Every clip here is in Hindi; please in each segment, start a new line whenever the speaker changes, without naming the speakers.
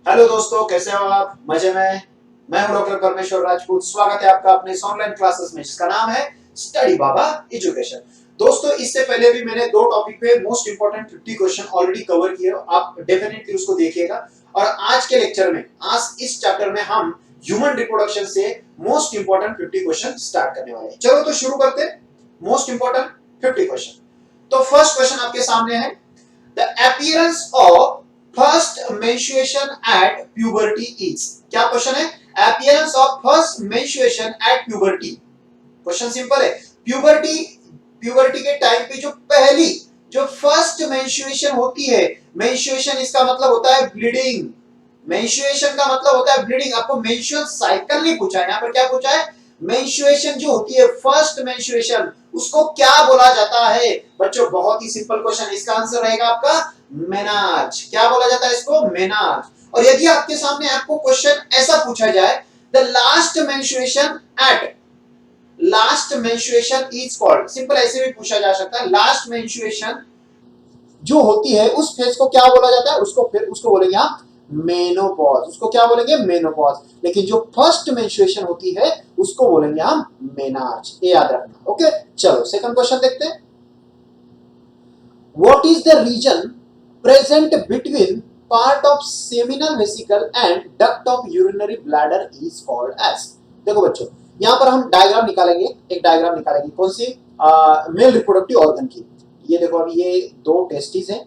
हेलो दोस्तों, कैसे हो आप? मजे में? मैं हूं डॉक्टर परमेश्वर राजपूत। स्वागत है आपका अपने इस ऑनलाइन क्लासेस में जिसका नाम है स्टडी बाबा एजुकेशन। दोस्तों, इससे पहले भी मैंने दो टॉपिक पे most important 50 question already cover किए, आप डेफिनेटली उसको देखिएगा। और आज के लेक्चर में, आज इस चैप्टर में हम ह्यूमन रिप्रोडक्शन से मोस्ट इंपोर्टेंट 50 क्वेश्चन स्टार्ट करने वाले हैं। चलो तो शुरू करते हैं मोस्ट इंपोर्टेंट 50 क्वेश्चन। तो फर्स्ट क्वेश्चन आपके सामने है, the appearance of first menstruation at puberty is. क्या क्वेश्चन है? Appearance of first menstruation at puberty. Question simple है। प्यूबर्टी प्यूबर्टी के टाइम पे जो फर्स्ट मेंस्ट्रुएशन होती है, मेंस्ट्रुएशन इसका मतलब होता है ब्लीडिंग। मेंस्ट्रुएशन का मतलब होता है ब्लीडिंग। आपको मेंस्ट्रुअल साइकिल नहीं पूछा है, यहाँ पर क्या पूछा है? मेंस्ट्रुएशन जो होती है, फर्स्ट मेंस्ट्रुएशन, उसको क्या बोला जाता है? बच्चों, बहुत ही सिंपल क्वेश्चन, इसका आंसर रहेगा आपका मेनार्ज। क्या बोला जाता है इसको? मेनार्ज। और यदि आपके सामने आपको क्वेश्चन ऐसा पूछा जाए, the last menstruation is called, simple ऐसे भी पूछा जा सकता है, लास्ट मेंस्ट्रुएशन जो होती है उस फेज को क्या बोला जाता है? उसको बोलेंगे आप मेनोपॉज। उसको क्या बोलेंगे? मेनोपॉज। लेकिन जो फर्स्ट मेंस्ट्रुएशन होती है उसको बोलेंगे हम मेनार्ज। ये याद रखना। ओके, चलो सेकंड क्वेश्चन देखते हैं। What is the region present between part of seminal vesicle and duct of urinary bladder is called as? देखो बच्चों, यहाँ पर हम डायग्राम निकालेंगे, एक डायग्राम निकालेंगे। कौन सी? मेल रिप्रोडक्टिव ऑर्गन की। ये देखो, अभी ये दो टेस्टिस हैं।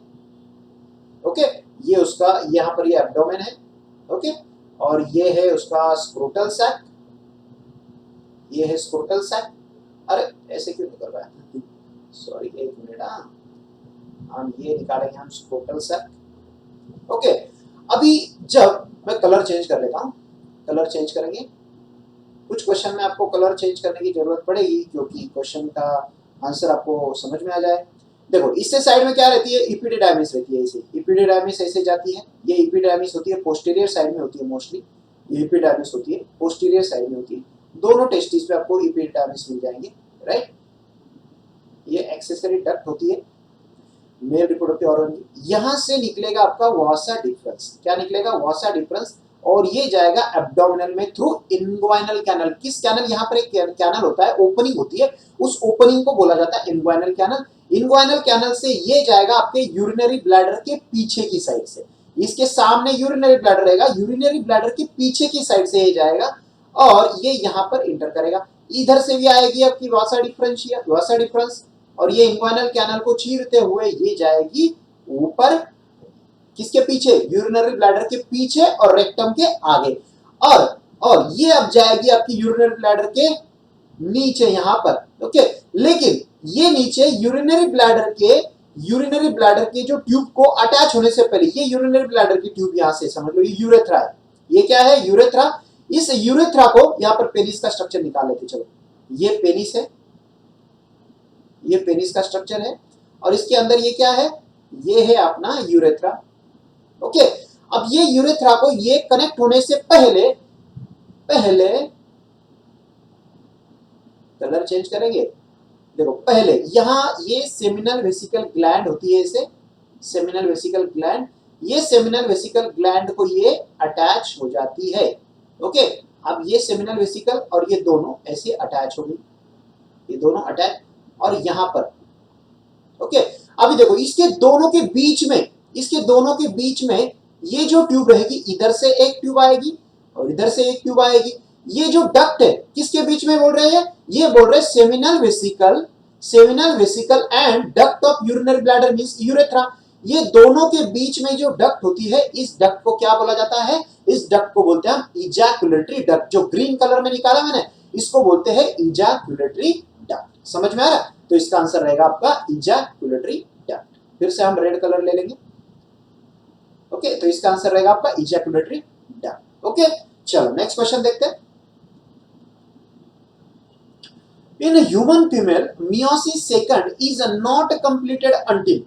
ओके, ये उसका यहाँ पर ये एब्डोमेन है। ओके, और ये है उसका स्क्रोटल सैक। ये है स्क्रोटल सैक। अरे ऐसे क्यों निकल रहा है? सॉरी, एक मिनट। हम ये निकालेंगे, हम स्क्रोटल सैक। ओके, अभी जब मैं कलर चेंज कर लेता हूँ, कलर चेंज करेंगे। कुछ क्वेश्चन में आपको कलर चेंज करने की जरूरत पड़ेगी क्योंकि क्वेश्चन का आंसर आपको समझ में आ जाए। देखो, इससे साइड में क्या रहती है? इपिडिडाइमिस रहती है। इसे इपिडिडाइमिस ऐसे जाती है। ये इपिडिडाइमिस होती है, पोस्टीरियर साइड में होती है मोस्टली। ये इपिडिडाइमिस होती है, पोस्टीरियर साइड में होती है। दोनों टेस्टिस पे आपको इपिडिडाइमिस मिल जाएंगे, राइट। ये एक्सेसरी डक्ट होती है मेल रिप्रोडक्टिव ऑर्गन की। यहां से निकलेगा आपका वासा डिफरेंस। क्या निकलेगा? वासा डिफरेंस। और ये जाएगा एब्डोमिनल में थ्रू इन्ग्वाइनल कैनल। किस कैनल? यहाँ पर एक कैनल होता है, ओपनिंग होती है, उस ओपनिंग को बोला जाता है इन्ग्वाइनल कैनल। इन्ग्वाइनल कैनल से ये जाएगा आपके यूरिनरी ब्लैडर के पीछे की साइड से। इसके सामने यूरिनरी ब्लैडर रहेगा, यूरिनरी ब्लैडर के पीछे की साइड से ये जाएगा और ये यहाँ पर इंटर करेगा। इधर से भी आएगी आपकी वासा डिफरेंस, और ये इंग्वाइनल कैनल को चीरते हुए ये जाएगी ऊपर। किसके पीछे? यूरिनरी ब्लैडर के पीछे और रेक्टम के आगे। और ये अब जाएगी आपकी यूरिनरी ब्लैडर के नीचे यहां पर। ओके, लेकिन ये नीचे यूरिनरी ब्लैडर के जो ट्यूब को अटैच होने से पहले, ये यूरिनरी ब्लैडर की ट्यूब यहां से समझ लो, ये यूरेथ्रा है। ये क्या है? यूरेथ्रा। इस यूरेथ्रा को यहां पर पेनिस का स्ट्रक्चर निकाल लेते। चलो, ये पेनिस है, ये पेनिस का स्ट्रक्चर है, और इसके अंदर ये क्या है? ये है अपना यूरेथ्रा। ओके, अब ये यूरेथ्रा को ये कनेक्ट होने से पहले कलर चेंज करेंगे। देखो, पहले यहां ये सेमिनल वेसिकल ग्लैंड होती है, इसे सेमिनल वेसिकल ग्लैंड। ये सेमिनल वेसिकल ग्लैंड को ये अटैच हो जाती है। ओके, अब ये सेमिनल वेसिकल और ये दोनों ऐसे अटैच हो गई, ये दोनों अटैच। और यहां पर ओके, अभी देखो, इसके दोनों के बीच में ये जो ट्यूब रहेगी, इधर से एक ट्यूब आएगी और इधर से एक ट्यूब आएगी। ये जो डक्ट है, किसके बीच में बोल रहे हैं? ये बोल रहे हैं seminal vesicle and duct of urinary bladder means urethra. ये दोनों के बीच में जो डक्ट होती है, इस डक्ट को क्या बोला जाता है? इस डक्ट को बोलते हैं हम इजैकुलेटरी डक्ट। जो ग्रीन कलर में निकाला मैंने, इसको बोलते हैं इजैकुलेटरी डक्ट। समझ में आ रहा है? तो इसका आंसर रहेगा आपका इजैकुलेटरी डक्ट। फिर से हम रेड कलर ले लेंगे। ओके, तो इसका आंसर रहेगा आपका इजैकुलेटरी डक्ट। ओके, चलो नेक्स्ट क्वेश्चन देखते हैं। इन human female meiosis second is not completed until.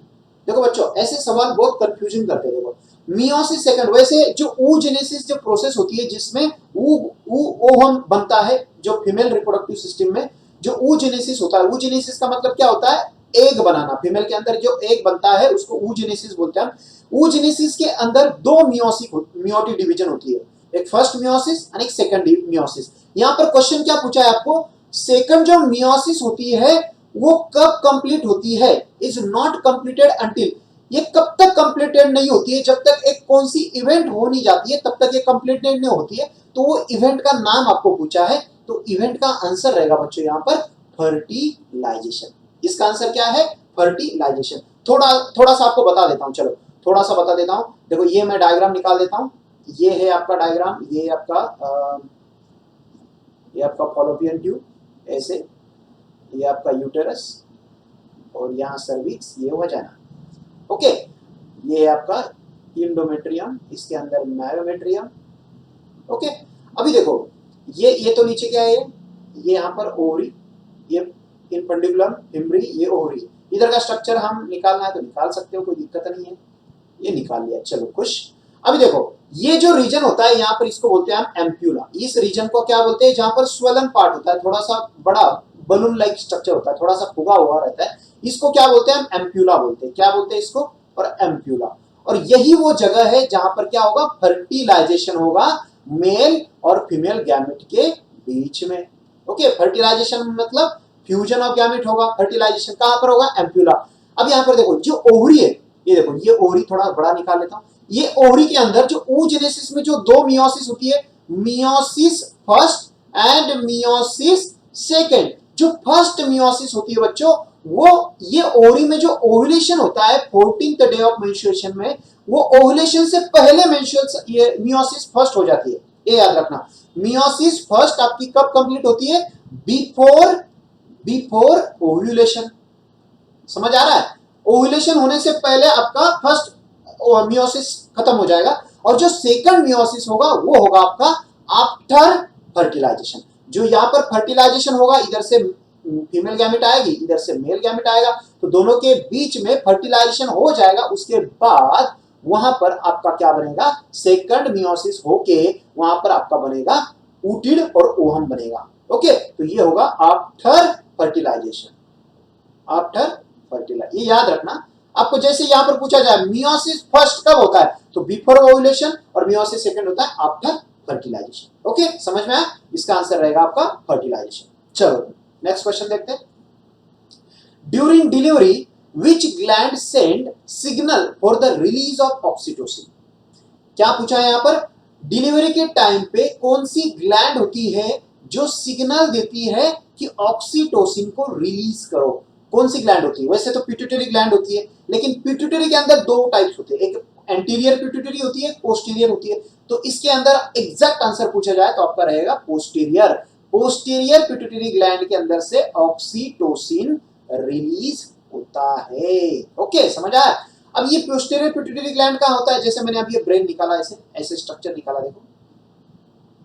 देखो बच्चों, ऐसे सवाल बहुत कंफ्यूजन करते हैं। देखो, मियोसिस सेकंड, वैसे जो oogenesis जो प्रोसेस होती है जिसमें ओवम बनता है, जो फीमेल रिप्रोडक्टिव सिस्टम में जो oogenesis होता है, oogenesis का मतलब क्या होता है? एग बनाना। फीमेल के अंदर जो एग बनता है उसको oogenesis बोलते हैं। oogenesis के अंदर दो मियोटिक डिवीजन होती है, एक फर्स्ट मियोसिस और एक सेकंड मियोसिस। यहां पर क्वेश्चन क्या पूछा है आपको, सेकंड जो मियोसिस होती है वो कब कंप्लीट होती है, इज नॉट कंप्लीटेड अंटिल, ये कब तक कंप्लीटेड नहीं होती है, जब तक एक कौन सी इवेंट हो नहीं जाती है तब तक ये कंप्लीटेड नहीं होती है। तो वो इवेंट का नाम आपको पूछा है, तो इवेंट का आंसर रहेगा बच्चों यहां पर फर्टिलाइजेशन। इसका आंसर क्या है, फर्टिलाइजेशन। थोड़ा थोड़ा सा आपको बता देता हूं, चलो थोड़ा सा बता देता हूं। देखो ये मैं डायग्राम निकाल देता हूं, ये है आपका डायग्राम, ये आपका फॉलोपियन ट्यूब ऐसे, ये आपका यूटेरस और यहाँ सर्विक्स, ये वजाना। ओके, ये आपका इंडोमेट्रियम, इसके अंदर मायोमेट्रियम। ओके, अभी देखो ये तो नीचे क्या है, ये यहाँ पर ओवरी, ये इनपेंडिकुलम फिम्बरी, ये ओवरी। इधर का स्ट्रक्चर हम निकालना है तो निकाल सकते हो, कोई दिक्कत नहीं है, ये निकाल लिया, चलो खुश। अभी देखो ये जो रीजन होता है यहाँ पर, इसको बोलते हैं हम एम्प्यूला। इस रीजन को क्या बोलते हैं, जहां पर स्वेलन पार्ट होता है, थोड़ा सा बड़ा बलून लाइक स्ट्रक्चर होता है, थोड़ा सा फुगा हुआ रहता है, इसको क्या बोलते हैं हम, एम्प्यूला बोलते हैं। क्या बोलते हैं इसको, और एम्प्यूला। और यही वो जगह है जहां पर क्या होगा, फर्टिलाइजेशन होगा मेल और फीमेल गैमेट के बीच में। ओके, फर्टिलाइजेशन मतलब फ्यूजन ऑफ गैमेट होगा, फर्टिलाइजेशन कहां पर होगा, एम्प्यूला। अब यहां पर देखो जो ओवरी है, ये देखो ये ओवरी थोड़ा बड़ा निकाल लेता हूं, ये ओवरी के अंदर जो oogenesis में जो दो मियोसिस होती है, meiosis first and meiosis second. जो फर्स्ट मियोसिस होती है बच्चों, वो ये ओवरी में जो ओव्यूलेशन होता है 14th डे ऑफ मेंस्ट्रुएशन में, वो ओव्यूलेशन से पहले ये मियोसिस फर्स्ट हो जाती है। ये याद रखना, मियोसिस फर्स्ट आपकी कब कंप्लीट होती है, बिफोर ओव्यूलेशन। समझ आ रहा है, ओव्यूलेशन होने से पहले आपका फर्स्ट मियोसिस खत्म हो जाएगा, और जो सेकंड मियोसिस होगा वो होगा आपका आफ्टर फर्टिलाइजेशन। जो यहाँ पर फर्टिलाइजेशन होगा, इधर से फीमेल गैमेट आएगी, इधर से मेल गैमेट आएगा, तो दोनों के बीच में फर्टिलाइजेशन हो जाएगा। उसके बाद वहां पर आपका क्या बनेगा, सेकंड मियोसिस होके वहां पर आपका बनेगा ऊटिड और ओहम बनेगा। ओके, तो ये होगा आफ्टर फर्टिलाइजेशन, आफ्टर फर्टिलाइजेशन। ये याद रखना आपको, जैसे यहां पर पूछा जाए मियोसिस फर्स्ट कब होता है, तो बिफोर ओव्यूलेशन, और मियोसिस सेकंड होता है आफ्टर फर्टिलाइजेशन। ओके, समझ में आया, इसका आंसर रहेगा आपका फर्टिलाइजेशन। चलो नेक्स्ट क्वेश्चन देखते हैं। During delivery which gland send signal for the release of oxytocin. क्या पूछा है यहां पर, डिलीवरी के टाइम पे कौन सी ग्लैंड होती है जो सिग्नल देती है कि ऑक्सीटोसिन को रिलीज करो। कौन सी ग्लैंड होती है, वैसे तो पिट्यूटरी ग्लैंड होती है, लेकिन पिट्यूटरी के अंदर दो टाइप्स होते हैं, एक एंटीरियर पिट्यूटरी होती है, पोस्टीरियर होती है। तो इसके अंदर एग्जैक्ट आंसर पूछा जाए तो आपका रहेगा पोस्टीरियर। पोस्टीरियर पिट्यूटरी ग्लैंड के अंदर से ऑक्सीटोसिन रिलीज होता है। ओके, समझ आया। अब ये पोस्टीरियर पिट्यूटरी ग्लैंड कहां होता है, जैसे मैंने अभी ये ब्रेन निकाला, ऐसे ऐसे स्ट्रक्चर निकाला, देखो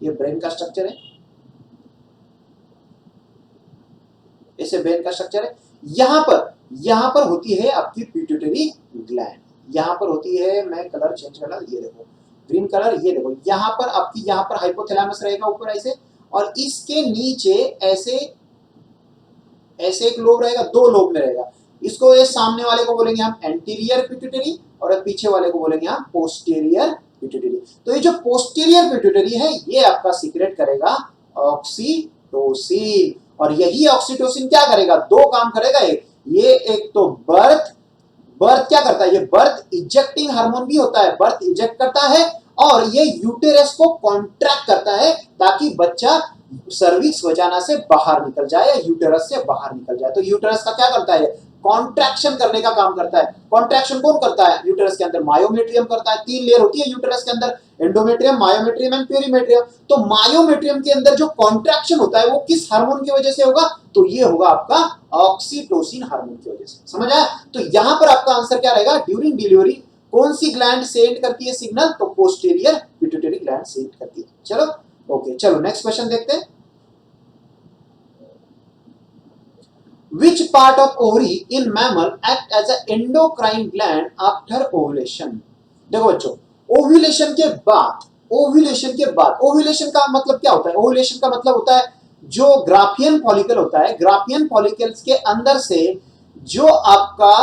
ये ब्रेन का स्ट्रक्चर है, ऐसे ब्रेन का स्ट्रक्चर है। यहां पर होती है आपकी पिट्यूटरी ग्लैंड, यहां पर होती है, मैं कलर चेंज कर रहा, ये देखो ग्रीन कलर, ये देखो यहां पर आपकी, यहां पर हाइपोथैलेमस रहेगा ऊपर ऐसे, और इसके नीचे ऐसे ऐसे एक लोब रहेगा, दो लोब में रहेगा। इसको ये सामने वाले को बोलेंगे हम एंटीरियर पिट्यूटरी, और पीछे वाले को बोलेंगे हम पोस्टीरियर पिट्यूटरी। तो ये जो पोस्टीरियर पिट्यूटरी है, ये आपका सीक्रेट करेगा ऑक्सीटोसिन, और यही ऑक्सीटोसिन क्या करेगा, दो काम करेगा। ये एक तो बर्थ क्या करता है, ये बर्थ इजेक्टिंग हार्मोन भी होता है, बर्थ इजेक्ट करता है, और ये यूटेरस को कॉन्ट्रैक्ट करता है ताकि बच्चा सर्विक्स वजाना से बाहर निकल जाए या यूटेरस से बाहर निकल जाए। तो यूटेरस का क्या करता है, कॉन्ट्रैक्शन करने का काम करता है। कॉन्ट्रैक्शन कौन करता है, यूटेरस के अंदर मायोमेट्रियम करता है। तीन लेयर होती है यूटेरस के अंदर, एंडोमेट्रियम, मायोमेट्रियम एंड पेरीमेट्रियम। तो मायोमेट्रियम के अंदर जो कॉन्ट्रैक्शन होता है वो किस हार्मोन की वजह से होगा, तो ये होगा आपका ऑक्सीटोसिन हार्मोन की वजह से। समझ आया। तो यहां पर आपका आंसर क्या रहेगा, ड्यूरिंग डिलीवरी कौन सी ग्लैंड सेंड करती है सिग्नल, तो पोस्टीरियर पिट्यूटरी ग्लैंड सेंड करती है। चलो ओके, चलो नेक्स्ट क्वेश्चन देखते हैं। Which part of ovary in mammal act as an endocrine gland after ovulation? देखो बच्चों, ओव्यूलेशन के बाद, ओव्यूलेशन का मतलब क्या होता है, ओव्यूलेशन का मतलब होता है जो ग्राफियन फॉलिकल होता है, ग्राफियन फॉलिकल्स के अंदर से जो आपका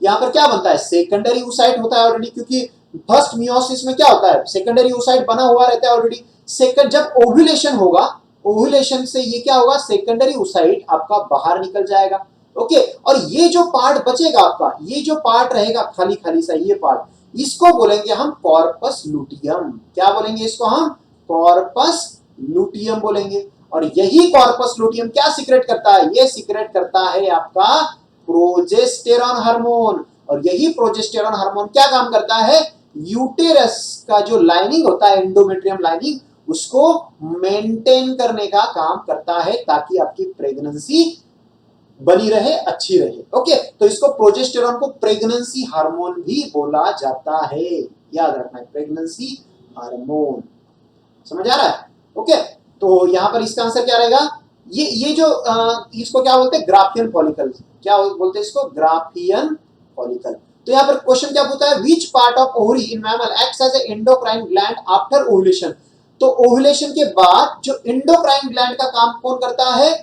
यहाँ पर क्या बनता है, सेकेंडरी oocyte होता है ऑलरेडी, क्योंकि फर्स्ट मियोसिस में क्या होता है, सेकेंडरी oocyte बना हुआ रहता है ऑलरेडी। सेकंड जब ओव्यूलेशन होगा, ओव्यूलेशन से ये क्या होगा, सेकेंडरी oocyte आपका बाहर निकल जाएगा। ओके, और ये जो पार्ट बचेगा आपका, ये जो पार्ट रहेगा खाली खाली सा ये पार्ट, इसको बोलेंगे हम कॉर्पस लुटियम। क्या बोलेंगे इसको हम, कॉर्पस लुटियम बोलेंगे। और यही कॉर्पस लुटियम क्या सीक्रेट करता है, ये सीक्रेट करता है आपका प्रोजेस्टेरॉन हार्मोन। और यही प्रोजेस्टेरॉन हार्मोन क्या काम करता है, यूटेरस का जो लाइनिंग होता है, एंडोमेट्रियम लाइनिंग, उसको मेंटेन करने का काम करता है, ताकि आपकी प्रेगनेंसी बनी रहे, अच्छी रहे। ओके, तो इसको प्रोजेस्टेरॉन को प्रेगनेंसी हार्मोन भी बोला जाता है, याद रखना है, प्रेगनेंसी हार्मोन। समझ आ रहा है? ओके, तो यहां पर इसका आंसर क्या रहेगा, ये जो इसको क्या बोलते हैं, ग्राफियन फॉलिकल। क्या बोलते हैं इसको, ग्राफियन फॉलिकल। तो यहां पर क्वेश्चन क्या पूछता है, which part of ovary in mammal acts as a endocrine gland after ovulation. तो ओव्यूलेशन के बाद जो एंडोक्राइन ग्लैंड का काम कौन करता है,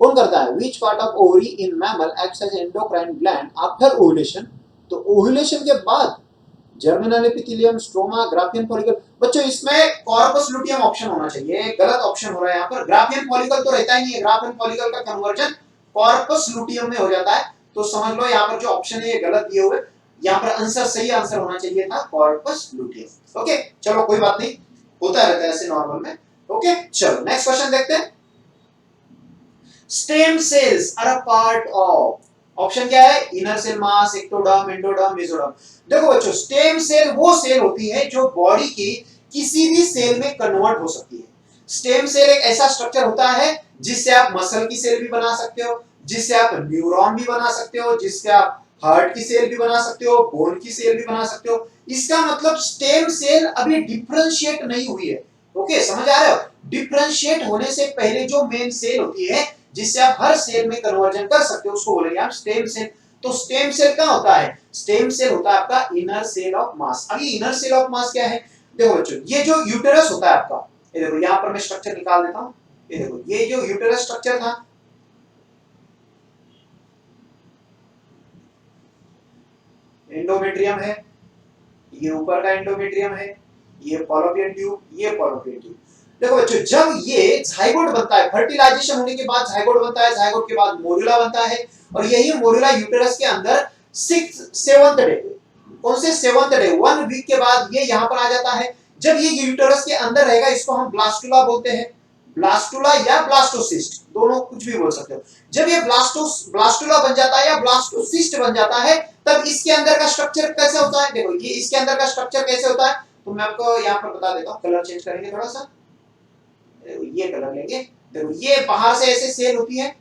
कौन करता है, which part of ovary in mammal acts as endocrine gland after ovulation. तो ओव्यूलेशन के बाद germinal epithelium, stroma, Graafian follicle. बच्चों इसमें कॉर्पस लुटियम ऑप्शन होना चाहिए, गलत ऑप्शन हो रहा है यहाँ पर, ग्राफियन फॉलिकल तो रहता ही नहीं है, ग्राफियन फॉलिकल का कन्वर्जन कॉर्पस लुटियम में हो जाता है। तो समझ लो यहाँ पर जो ऑप्शन है ये गलत दिए हुए, यहाँ पर आंसर, सही आंसर होना चाहिए था कॉर्पस लुटियम। ओके, चलो कोई बात नहीं, होता रहता है ऐसे नॉर्मल में। ओके, चलो नेक्स्ट क्वेश्चन देखते हैं। Stem cells are a part of, option क्या है, inner cell mass, ectoderm, endoderm, mesoderm. देखो बच्चों, स्टेम सेल वो सेल होती है जो बॉडी की किसी भी सेल में कन्वर्ट हो सकती है। स्टेम सेल एक ऐसा स्ट्रक्चर होता है जिससे आप मसल की सेल भी बना सकते हो, जिससे आप न्यूरॉन भी बना सकते हो, जिससे आप हार्ट की सेल भी बना सकते हो, बोन की सेल भी बना सकते हो। इसका मतलब स्टेम सेल अभी डिफरेंशिएट नहीं हुई है। ओके, समझ आ रहे हो, डिफरेंशिएट होने से पहले जो मेन सेल होती है जिससे आप हर सेल में कन्वर्जन कर सकते हो, उसको बोलेंगे आप स्टेम सेल। तो स्टेम सेल क्या होता है, स्टेम सेल होता है आपका इनर सेल ऑफ मास। अभी इनर सेल ऑफ मास क्या है, देखो बच्चों, ये जो यूटेरस होता है आपका, ये देखो यहां पर मैं स्ट्रक्चर निकाल देता हूं। ये देखो, ये जो यूटेरस स्ट्रक्चर था, एंडोमेट्रियम है, ये ऊपर का एंडोमेट्रियम है, ये फॉलोपियन ट्यूब, ये फॉलोपियन ट्यूब। देखो बच्चों, जब ये जाइगोट बनता है, फर्टिलाइजेशन होने के बाद जाइगोट बनता है, जाइगोट के बाद मोरुला बनता है, और यही मोरुला यूटेरस के अंदर 7th डे, कौन से 7th डे, 1 वीक के बाद ये यहां पर आ जाता है। जब ये यूटेरस के अंदर रहेगा, इसको हम ब्लास्टुला बोलते हैं, ब्लास्टुला या ब्लास्टोसिस्ट, दोनों कुछ भी बोल सकते हो। जब ये ब्लास्टुला बन जाता है या ब्लास्टोसिस्ट बन जाता है, तब इसके अंदर का स्ट्रक्चर कैसे होता है, देखो ये इसके अंदर का स्ट्रक्चर कैसे होता है, तो मैं आपको यहां पर बता देता हूं। कलर चेंज करेंगे थोड़ा सा, ये कलर लेंगे। देखो ये बाहर से ऐसे सेल होती है,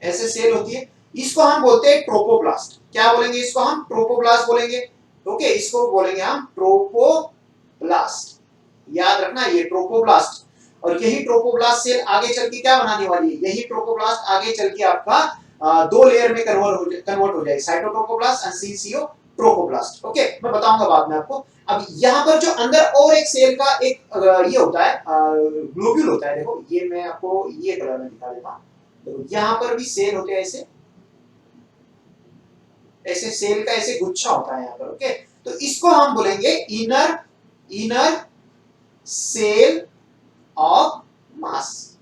ऐसे सेल होती है, इसको हम बोलते हैं ट्रोपोब्लास्ट। क्या बोलेंगे इसको हम, ट्रोपोब्लास्ट बोलेंगे। ओके, इसको बोलेंगे हम ट्रोपोब्लास्ट, याद रखना ये ट्रोपोब्लास्ट। और यही ट्रोपोब्लास्ट सेल आगे चल के क्या बनाने वाली है, यही ट्रोपोब्लास्ट आगे चल के आपका 2 लेयर में कन्वर्ट हो जाएगी, साइटोट्रोपोब्लास्ट एंड सिंसियो ट्रोपोब्लास्ट। ओके, मैं बताऊंगा बाद में आपको। अब यहाँ पर जो अंदर और एक सेल का एक ये होता है, ग्लोब्यूल होता है। देखो ये मैं आपको ये कलर में दिखा देता हूँ। देखो यहाँ पर भी सेल होते हैं, ऐसे ऐसे सेल का ऐसे गुच्छा होता है यहाँ पर। ओके, तो इसको हम बोलेंगे inner cell of mass,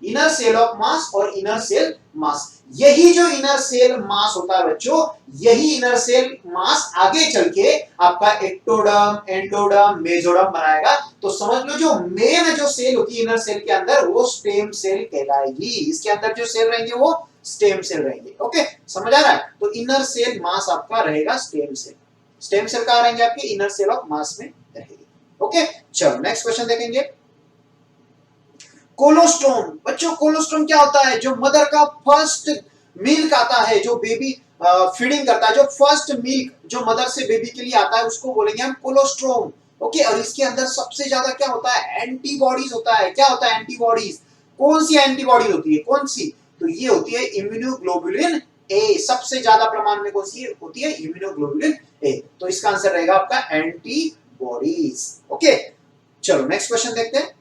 inner cell of mass और इनर सेल मास। यही जो इनर सेल मास होता है बच्चों, यही इनर सेल मास आगे चल के आपका एक्टोडर्म, एंडोडर्म, मेसोडर्म बनाएगा। तो समझ लो जो मेन जो सेल होती है इनर सेल के अंदर, वो स्टेम सेल कहलाएगी। इसके अंदर जो सेल रहेंगे वो स्टेम सेल रहेंगे। ओके, समझ आ रहा है? तो इनर सेल मास आपका रहेगा स्टेम सेल। स्टेम सेल कहां रहेंगे आपके, इनर सेल ऑफ मास में रहेगी। ओके, चलो नेक्स्ट क्वेश्चन देखेंगे। कोलोस्ट्रोम, बच्चों कोलोस्ट्रोम क्या होता है, जो मदर का फर्स्ट मिल्क आता है, जो बेबी फीडिंग करता है, जो फर्स्ट मिल्क जो मदर से बेबी के लिए आता है, उसको बोलेंगे हम कोलोस्ट्रोम। ओके, और इसके अंदर सबसे ज्यादा क्या होता है, एंटीबॉडीज होता है। क्या होता है, एंटीबॉडीज। कौन सी एंटीबॉडी होती है, कौन सी, तो ये होती है इम्यूनोग्लोबुलिन ए। सबसे ज्यादा प्रमाण में कौन सी होती है, इम्यूनोग्लोबुलिन ए। तो इसका आंसर रहेगा आपका एंटीबॉडीज। ओके, चलो नेक्स्ट क्वेश्चन देखते हैं।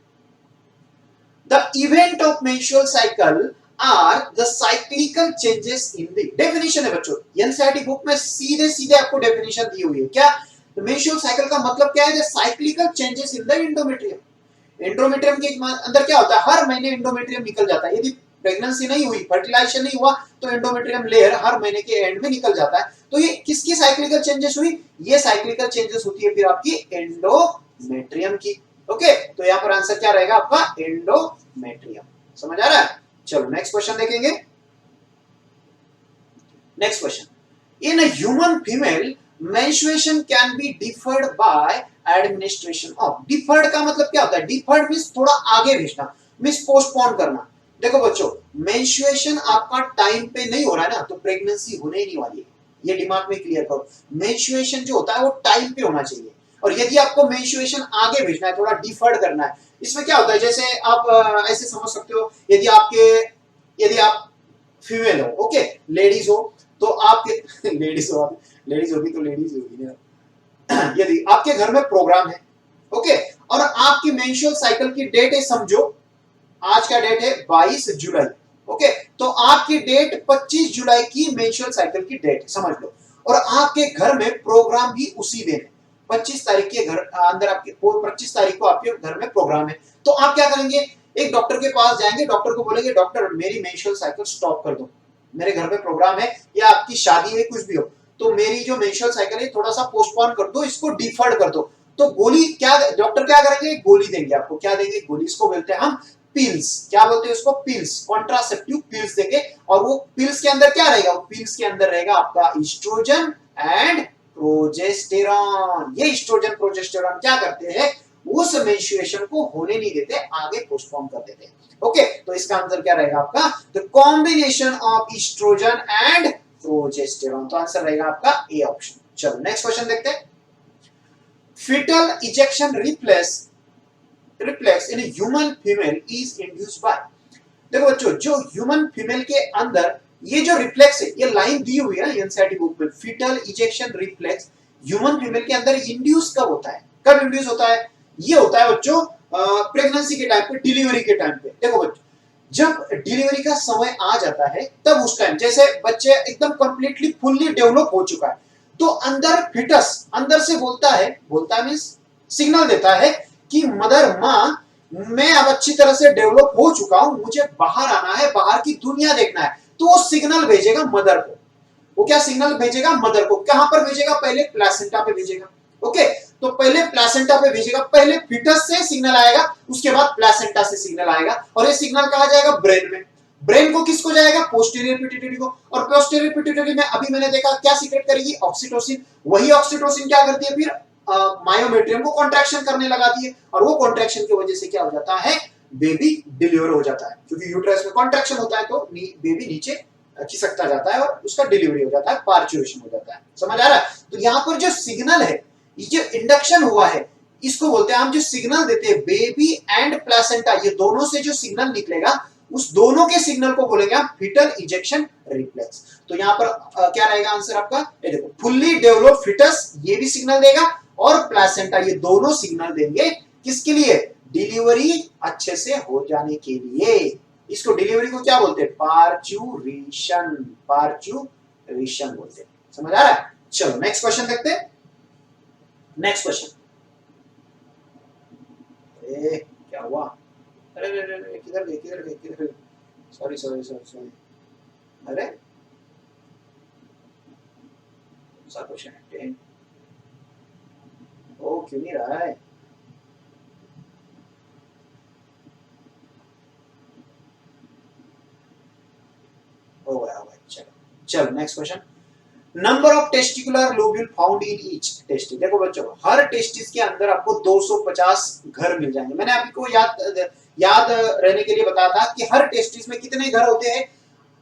The event of menstrual cycle are the cyclical changes in the definition है बच्चों, एनसीईआरटी बुक में सीधे सीधे आपको डेफिनेशन दी हुई है। क्या मेंस्ट्रुअल साइकिल का मतलब क्या है? Cyclical changes in the endometrium. Endometrium के अंदर क्या होता है? हर महीने एंडोमेट्रियम निकल जाता है। यदि प्रेगनेंसी नहीं हुई, फर्टिलाइजेशन नहीं हुआ, तो एंडोमेट्रियम लेयर हर महीने के एंड में निकल जाता है। तो ये किसकी साइक्लिकल चेंजेस हुई? ये साइक्लिकल चेंजेस होती है फिर आपकी एंडोमेट्रियम की। ओके, तो यहाँ पर आंसर क्या रहेगा आपका? एंडोमेट्रियम। समझ आ रहा है? चलो नेक्स्ट क्वेश्चन देखेंगे। Next question, in human female menstruation can be deferred by administration of. Deferred का मतलब क्या होता है? डिफर्ड मींस थोड़ा आगे भेजना, मींस पोस्टपोन करना। देखो बच्चों, मेंस्ट्रुएशन आपका टाइम पे नहीं हो रहा है ना, तो प्रेगनेंसी होने ही नहीं वाली है। ये दिमाग में क्लियर करो। मेंस्ट्रुएशन जो होता है वो टाइम पे होना चाहिए, और यदि आपको मेंस्ट्रुएशन आगे भेजना है, थोड़ा डिफर्ड करना है, इसमें क्या होता है? जैसे आप ऐसे समझ सकते हो, यदि आप फीमेल हो, ओके, लेडीज हो, तो आपके लेडीज होगी तो लेडीज होगी ना। यदि आपके घर में प्रोग्राम है, ओके, और आपकी मेंस्ट्रुअल साइकिल की डेट है, समझो आज का डेट है 22 जुलाई, ओके, तो आपकी डेट 25 जुलाई की मेंस्ट्रुअल साइकिल की डेट समझ लो, और आपके घर में प्रोग्राम भी उसी दिन है। 25 तारीख के घर अंदर आपके 25 तारीख को आपके घर में प्रोग्राम है, तो आप क्या करेंगे? एक डॉक्टर के पास जाएंगे, डॉक्टर को बोलेंगे डॉक्टर मेरी मेंस्ट्रुअल साइकिल स्टॉप कर दो, मेरे घर में प्रोग्राम है, या आपकी शादी है, कुछ भी हो, तो मेरी जो मेंस्ट्रुअल साइकिल है थोड़ा सा पोस्टपोन कर दो, इसको डिफर्ड कर दो। तो गोली क्या डॉक्टर क्या करेंगे? गोली देंगे आपको। क्या देंगे? गोली। इसको बोलते हैं हम पिल्स। क्या बोलते हैं उसको? पिल्स, कॉन्ट्रासेप्टिव पिल्स देंगे। और वो पिल्स के अंदर क्या रहेगा? वो पिल्स के अंदर रहेगा आपका एस्ट्रोजन एंड प्रोजेस्टेरॉन। ये एस्ट्रोजन प्रोजेस्टेरॉन क्या करते हैं? उस मेंस्ट्रुएशन को होने नहीं देते, आगे पोस्टपोन कर देते हैं। ओके, तो इसका आंसर क्या रहेगा आपका? The combination of oestrogen and progesterone. तो आंसर रहेगा आपका ए ऑप्शन। चलो नेक्स्ट क्वेश्चन देखते हैं। fetal ejection reflex in a human female is induced by। देखो बच्चों, जो ह्यूमन फीमेल के अंदर ये जो रिफ्लेक्स है, ये लाइन दी हुई है एनसीईआरटी बुक में, foetal ejection reflex human female के अंदर इंड्यूस कब होता है? कब इंड्यूस होता है? ये होता है बच्चों प्रेगनेंसी के टाइम पे, डिलीवरी के टाइम पे। देखो बच्चों, जब डिलीवरी का समय आ जाता है, तब उस टाइम जैसे बच्चे एकदम कंप्लीटली फुल्ली डेवलप हो चुका है, तो अंदर फिटस अंदर से बोलता है मींस सिग्नल देता है कि मदर मां, मैं अब अच्छी तरह से डेवलप हो चुका हूं, मुझे बाहर आना है, बाहर की दुनिया देखना है। तो वो सिग्नल भेजेगा मदर को। वो क्या सिग्नल भेजेगा? मदर को। कहां पर भेजेगा? पहले प्लेसेंटा पे भेजेगा। ओके, तो पहले प्लेसेंटा पे भेजेगा, पहले फिटस से सिग्नल आएगा, उसके बाद प्लेसेंटा से सिग्नल आएगा, और ये सिग्नल कहां जाएगा? ब्रेन में। ब्रेन को किसको जाएगा? पोस्टीरियर पिट्यूटरी को। और पोस्टीरियर पिट्यूटरी में अभी मैंने देखा क्या सीक्रेट करेगी? ऑक्सीटोसिन। वही ऑक्सीटोसिन क्या करती है फिर? मायोमेट्रियम को कॉन्ट्रैक्शन करने लगाती है, और वो कॉन्ट्रैक्शन की वजह से क्या हो जाता है? बेबी डिलीवर हो जाता है, क्योंकि यूट्रस में कॉन्ट्रैक्शन होता है, तो बेबी नीचे खिसकता जाता है और उसका डिलीवरी हो जाता है, पार्चुरेशन हो जाता है। समझ आ रहा है? तो यहाँ पर जो सिग्नल है, ये जो इंडक्शन हुआ है, इसको बोलते हैं हम, जो सिग्नल देते हैं बेबी एंड प्लेसेंटा, ये दोनों से जो सिग्नल निकलेगा, उस दोनों के सिग्नल को बोलेंगे हम फीटल इजेक्शन रिफ्लेक्स। तो यहाँ पर क्या रहेगा आंसर आपका? ये देखो, फुल्ली डेवलप फिटस ये भी सिग्नल देगा, और प्लेसेंटा, ये दोनों सिग्नल देंगे किसके लिए? डिलीवरी अच्छे से हो जाने के लिए। इसको डिलीवरी को क्या बोलते हैं? पार्चुरेशन। पार्चुरेशन बोलते हैं। समझ आ रहा है? चलो नेक्स्ट क्वेश्चन देखते हैं। नेक्स्ट क्वेश्चन, क्या हुआ? अरे किधर गए? सॉरी, अरे सा क्वेश्चन है, ओ क्यों नहीं रहा है? हो गया। चलो next question, number of testicular lobule found in each testis. देखो बच्चों, हर टेस्टिस के अंदर आपको 250 घर मिल जाएंगे। मैंने आपको याद रहने के लिए बताया था कि हर टेस्टिस में कितने घर होते हैं?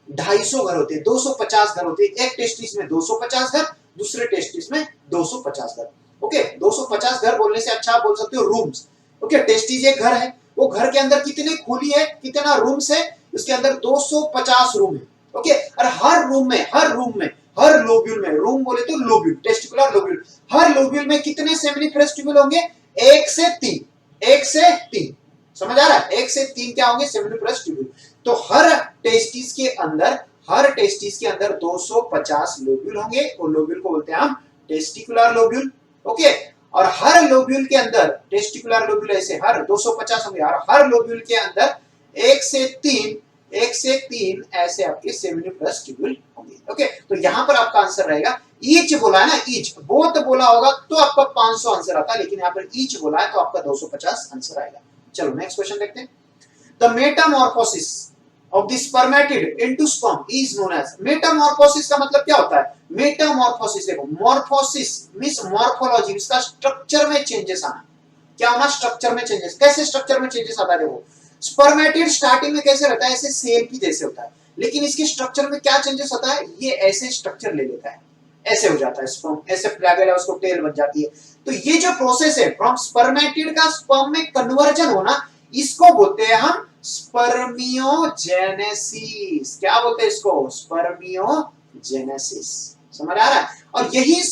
250 घर होते हैं, 250 घर होते हैं। एक टेस्टिस में 250 घर, दूसरे टेस्टिस में 250 घर। ओके, 250 घर बोलने से अच्छा आप बोल सकते हो रूम्स। ओके, टेस्टिस एक घर है, वो घर के अंदर कितने खोली है, कितना रूम्स है? उसके अंदर 250 रूम है। ओके, और हर रूम में हर लोब्यूल में, रूम बोले तो लोब्यूल, टेस्टिकुलर लोब्यूल, हर लोब्यूल में कितने सेमिनिफेरस ट्यूब्यूल होंगे? 1 से 3। 1 से 3। समझ आ रहा है? 1 से 3 क्या होंगे? Seminiferous tubule. तो हर टेस्टिस के अंदर 250 लोब्यूल होंगे और लोब्यूल को बोलते हैं हम टेस्टिकुलर लोब्यूल। ओके, और हर लोब्यूल के अंदर टेस्टिकुलर लोब्यूल ऐसे हर 250 होंगे और हर लोब्यूल के अंदर 1 से 3 ऐसे आपके सेमिनिफरस ट्यूब्यूल होंगे। ओके, तो यहां पर आपका आंसर रहेगा ईच बोला है ना, ईच बोथ बोला होगा तो आपका 500 आंसर आता, लेकिन यहाँ पर ईच बोला है तो आपका 250 आंसर आएगा। चलो नेक्स्ट क्वेश्चन देखते हैं। The metamorphosis of the spermatid into sperm is known as. Metamorphosis का मतलब क्या होता है? मेटामॉर्फोसिस देखो, मॉर्फोसिस मींस मॉर्फोलॉजी, इसका स्ट्रक्चर में चेंजेस आना। क्या होना? स्ट्रक्चर में चेंजेस। कैसे स्ट्रक्चर में चेंजेस आता है? देखो, स्पर्मेटिड स्टार्टिंग में कैसे रहता है? ऐसे सेल की जैसे होता है, लेकिन इसके स्ट्रक्चर में क्या चेंजेस होता है? ये ऐसे स्ट्रक्चर ले लेता है, ऐसे हो जाता है स्पर्म, ऐसे फ्लैगेल है, उसको टेल बन जाती है। तो ये जो प्रोसेस है फ्रॉम स्पर्मेटिड का स्पर्म में कन्वर्जन होना, इसको बोलते हैं हम स्पर्मियोजेनेसिस। क्या बोलते हैं इसको? स्पर्मियोजेनेसिस। समझ आ रहा है? और यही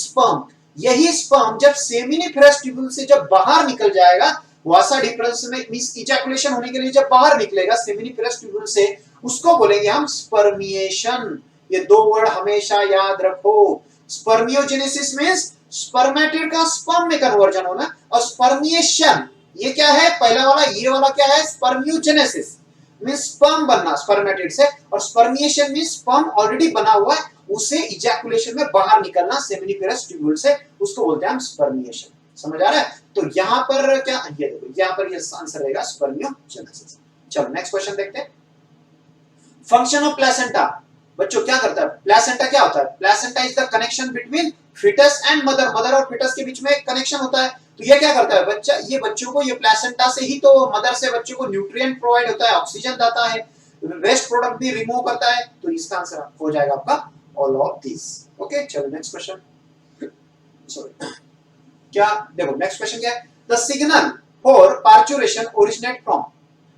स्पर्म जब सेमिनिफरस ट्यूब्यूल से जब बाहर निकल जाएगा, वासा डिफरेंस में मींस इजैकुलेशन होने के लिए जब बाहर निकलेगा सेमिनिफरस ट्यूब्यूल से, उसको बोलेंगे हम स्पर्मिएशन। ये दो वर्ड हमेशा याद रखो। स्पर्मियोजेनेसिस मींस स्पर्मेटिड का स्पर्म में कन्वर्जन होना, और स्पर्मिएशन ये क्या है? पहला वाला, ये वाला क्या है? स्पर्मियोजेनेसिस मींस स्पर्म बनना स्पर्मेटिड से, और स्पर्मिएशन मींस स्पर्म ऑलरेडी बना हुआ है, उसे इजैकुलेशन में बाहर निकलना सेमिनिफरस ट्यूब्यूल से, उसको बोलते हैं हम स्पर्मिएशन। समझ आ रहा है? तो यहां पर क्या, ये देखो यहां पर ये आंसर रहेगा स्पर्मियोजेनेसिस। चलो नेक्स्ट क्वेश्चन देखते हैं। Function of placenta. बच्चों क्या करता है प्लेसेंटा? क्या होता है? Placenta is the connection between foetus and mother. Mother और फिटस के बीच में एक कनेक्शन होता है। तो ये क्या करता है? बच्चा, ये बच्चों को, ये प्लेसेंटा से ही तो, मदर से बच्चों को न्यूट्रिएंट प्रोवाइड होता है, ऑक्सीजन देता है, वेस्ट प्रोडक्ट भी रिमूव करता है। तो इसका आंसर हो जाएगा आपका ऑल ऑफ दिस। ओके, चलो नेक्स्ट क्वेश्चन। सॉरी, क्या देखो नेक्स्ट क्वेश्चन क्या है? The signal for parturition originate from.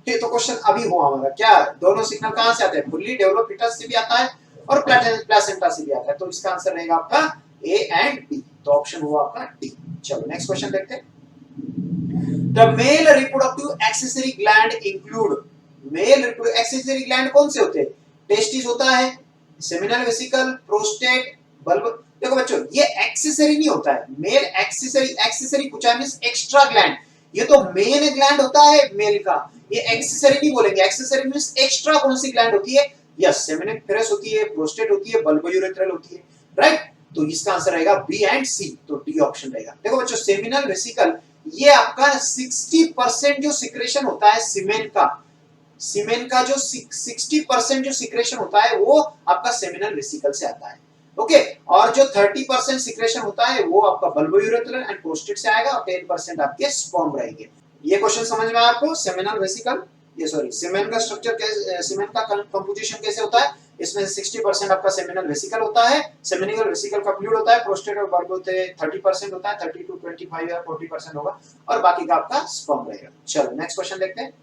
ये तो क्वेश्चन अभी हुआ हमारा। क्या दोनों सिग्नल कहां से आते हैं? फुल्ली डेवलप्ड फीटस से भी आता है और प्लेसेंटा से भी आता है। तो इसका आंसर रहेगा आपका ए एंड बी। तो ऑप्शन हुआ आपका डी। चलो नेक्स्ट क्वेश्चन देखते हैं। The male reproductive accessory gland include. Male reproductive accessory gland कौन से होते हैं? टेस्टिस होता है, सेमिनल वेसिकल, प्रोस्टेट, बल्ब। देखो बच्चों, ये एक्सेसरी नहीं होता है। मेल एक्सेसरी कुछ है मींस एक्स्ट्रा ग्लैंड। ये तो मेन ग्लैंड होता है मेल का, ये एक्सेसरी नहीं बोलेंगे। एक्सेसरी मींस एक्स्ट्रा कौन सी ग्लैंड होती है? यस, सेमिनिफेरस होती है, प्रोस्टेट होती है, बल्बोयूरेथ्रल होती है, राइट? तो इसका आंसर रहेगा बी एंड सी। तो डी ऑप्शन रहेगा। देखो बच्चों, सेमिनल वेसिकल ये आपका 60% जो सिक्रेशन होता है सीमेन का जो 60% जो सिक्रेशन होता है वो आपका सेमिनल वेसिकल से आता है। ओके, और जो 30% सिक्रेशन होता है वो आपका बल्बोयूरेथ्रल एंड प्रोस्टेट से आएगा, और 10% आपके स्पर्म रहेंगे। ये क्वेश्चन समझ में आया आपको? सेमिनल वेसिकल, ये सॉरी सीमेन का स्ट्रक्चर कैसे, सीमेन का कंपोजिशन कैसे होता है? इसमें 60% आपका सेमिनल वेसिकल होता है, सेमिनल वेसिकल का फ्लूइड होता है, प्रोस्टेट और बल्ब होते हैं 30% होता है, 30 to 25 या 40% होगा, और बाकी का आपका स्पर्म रहेगा। चलो नेक्स्ट क्वेश्चन देखते हैं।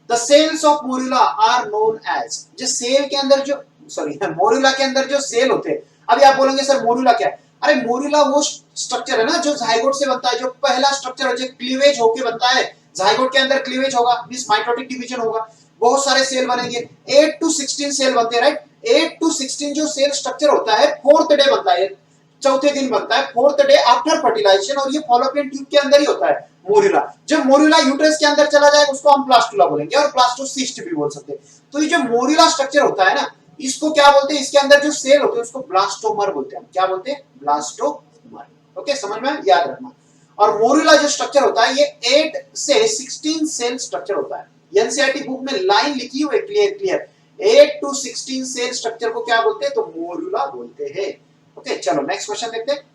The cells of morula are known as। जो सेल के अंदर जो, सॉरी मोरुला के अंदर जो सेल होते हैं, अभी आप बोलेंगे सर मोरुला क्या है? अरे मोरुला वो स्ट्रक्चर है ना जो जाइगोट से बनता है, जो पहला स्ट्रक्चर है जो क्लीवेज होके बनता है। जाइगोट के अंदर क्लीवेज होगा मींस माइटोटिक डिवीजन होगा, बहुत सारे सेल बनेंगे, 8 to 16 सेल बनते हैं, राइट? 8 to 16 जो सेल स्ट्रक्चर होता है, फोर्थ डे बनता है, चौथे दिन बनता है, फोर्थ डे आफ्टर फर्टिलाइजेशन, और ये फॉलोपियन ट्यूब के अंदर ही होता है मोरुला। जब मोरुला यूट्रस के अंदर चला जाएगा उसको हम प्लास्टुला बोलेंगे, और प्लास्टोसिस्ट भी बोल सकते हैं। तो ये जो मोरुला स्ट्रक्चर होता है ना, इसको क्या बोलते हैं? इसके अंदर जो सेल होते हैं उसको ब्लास्टोमर बोलते हैं। क्या बोलते हैं? ब्लास्टोमर। ओके, समझ में याद रखना। और मोरुला जो स्ट्रक्चर होता है ये 8 से 16 सेल स्ट्रक्चर होता है। एनसीईआरटी बुक में लाइन लिखी हुई है क्लियर 8 to 16 सेल स्ट्रक्चर को क्या बोलते हैं? तो मोरुला बोलते हैं। ओके, चलो नेक्स्ट क्वेश्चन देखते हैं।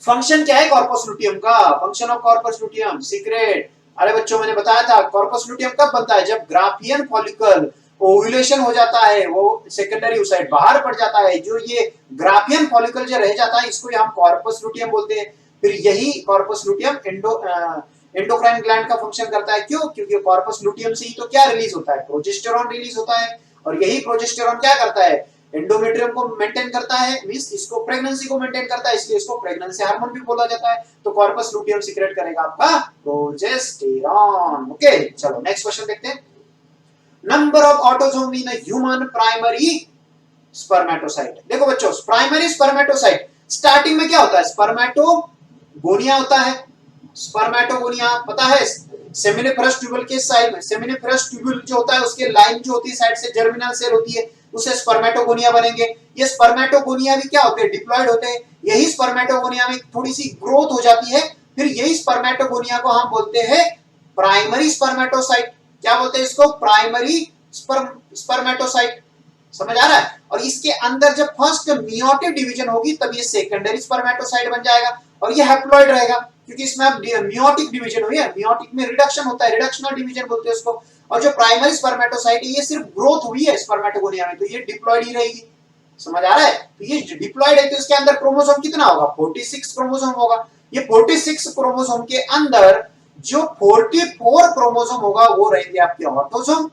फंक्शन क्या है कॉर्पस लुटियम का? Function of corpus luteum secret. अरे बच्चों, मैंने बताया था कॉर्पस लुटियम कब बनता है? जब ग्राफियन फॉलिकल ओव्यूलेशन हो जाता है, वो सेकेंडरी ओसाइट बाहर पड़ जाता है, जो ये ग्राफियन फॉलिकल जो रह जाता है इसको हम कॉर्पस लुटियम बोलते हैं। फिर यही कॉर्पस लुटियम एंडोक्राइन ग्लैंड का फंक्शन करता है। क्यों? क्योंकि कॉर्पस लुटियम से ही तो क्या रिलीज होता है? प्रोजेस्टेरॉन रिलीज होता है, और यही प्रोजेस्टेरॉन क्या करता है? एंडोमेट्रियम को मेंटेन करता है, मींस इसको प्रेगनेंसी को मेंटेन करता है, इसलिए इसको प्रेगनेंसी हार्मोन भी बोला जाता है। तो कॉर्पस लुटियम सीक्रेट करेगा आपका प्रोजेस्टेरॉन। न्यूरॉन। ओके, चलो नेक्स्ट क्वेश्चन देखते हैं। Number of autosome in human primary spermatocyte. देखो बच्चों, प्राइमरी स्पर्मेटोसाइट स्टार्टिंग में क्या होता है? स्पर्मेटोगोनिया होता है। स्पर्मेटोगोनिया पता है, सेमिनिफरस ट्यूबल के साइड में, सेमिनिफरस ट्यूबल जो होता है उसके लाइन जो होती है साइड से जर्मिनल सेल होती है, उसे स्पर्मेटोगोनिया बनेंगे। ये स्पर्मेटोगोनिया भी क्या होते हैं? डिप्लॉयड होते हैं। यही स्पर्मेटोगोनिया में थोड़ी सी ग्रोथ हो जाती है, फिर यही स्पर्मेटोगोनिया को हम बोलते हैं प्राइमरी स्पर्मेटोसाइट। क्या बोलते हैं इसको? Primary spermatocyte. समझ आ रहा है? और इसके अंदर जब फर्स्ट मियोटिक डिवीजन होगी तब ये सेकेंडरी स्पर्मेटोसाइट बन जाएगा और ये हैप्लॉइड रहेगा, क्योंकि इसमें अब मियोटिक डिवीजन हुई है। मियोटिक में रिडक्शन होता है, रिडक्शनल डिवीजन बोलते हैं उसको। और जो प्राइमरी स्पर्मेटोसाइट है ये सिर्फ ग्रोथ हुई है स्पर्मेटोगोनिया में, तो ये डिप्लॉइड ही रहेगी। समझ आ रहा है? तो ये डिप्लॉइड है तो इसके अंदर क्रोमोसोम कितना होगा? 46 क्रोमोसोम होगा। ये 46 क्रोमोसोम के अंदर जो 44 क्रोमोसोम होगा वो रहेंगे आपके ऑटोसोम।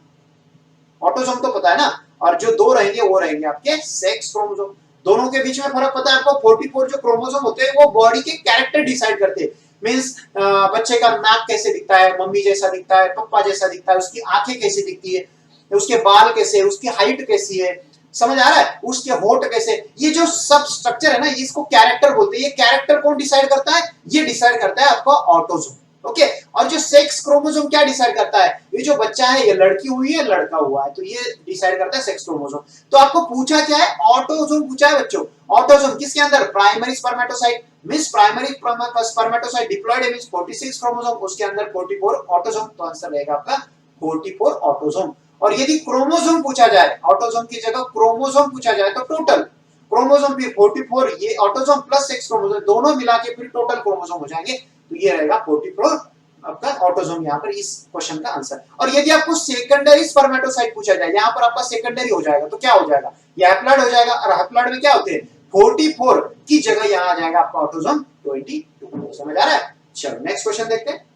ऑटोसोम तो पता है ना, और जो दो रहेंगे वो रहेंगे आपके सेक्स क्रोमोसोम। दोनों के बीच में फर्क पता है आपको? 44 जो क्रोमोसोम होते हैं वो बॉडी के कैरेक्टर डिसाइड करते हैं। मींस बच्चे का नाक कैसे दिखता है, मम्मी जैसा दिखता है, पापा जैसा दिखता है, उसकी आंखें कैसी दिखती है, उसके बाल कैसे, उसकी हाइट कैसी है, समझ आ रहा है? उसके होठ कैसे, ये जो सब स्ट्रक्चर है ना, इसको कैरेक्टर बोलते हैं। ये कैरेक्टर कौन डिसाइड करता है? ये डिसाइड करता है आपका ऑटोसोम। ओके, और जो सेक्स क्रोमोसोम क्या डिसाइड करता है? ये जो बच्चा है ये लड़की हुई है लड़का हुआ है, तो ये डिसाइड करता है सेक्स क्रोमोसोम। तो आपको पूछा क्या है? ऑटोसोम पूछा है बच्चों। ऑटोसोम किसके अंदर? Primary spermatocyte. Means primary spermatocyte diploid है, मींस 46 क्रोमोसोम, उसके अंदर 44 ऑटोसोम। तो आंसर रहेगा आपका 44 ऑटोसोम। और यदि क्रोमोसोम पूछा जाए, ऑटोसोम की जगह क्रोमोसोम पूछा जाए तो टोटल क्रोमोसोम भी 44, ये ऑटोसोम प्लस सेक्स क्रोमोसोम दोनों मिला के फिर टोटल क्रोमोसोम हो जाएंगे। तो ये रहेगा 44 आपका ऑटोसोम यहाँ पर इस क्वेश्चन का आंसर। और यदि आपको सेकेंडरी स्पर्मेटोसाइट पूछा जाए, यहाँ पर आपका सेकेंडरी हो जाएगा तो क्या हो जाएगा? ये हैप्लॉइड हो जाएगा, और हैप्लॉइड में क्या होते हैं? 44 की जगह यहाँ आ जाएगा आपका ऑटोसोम 22। समझ आ रहा है? चलो नेक्स्ट क्वेश्चन देखते हैं।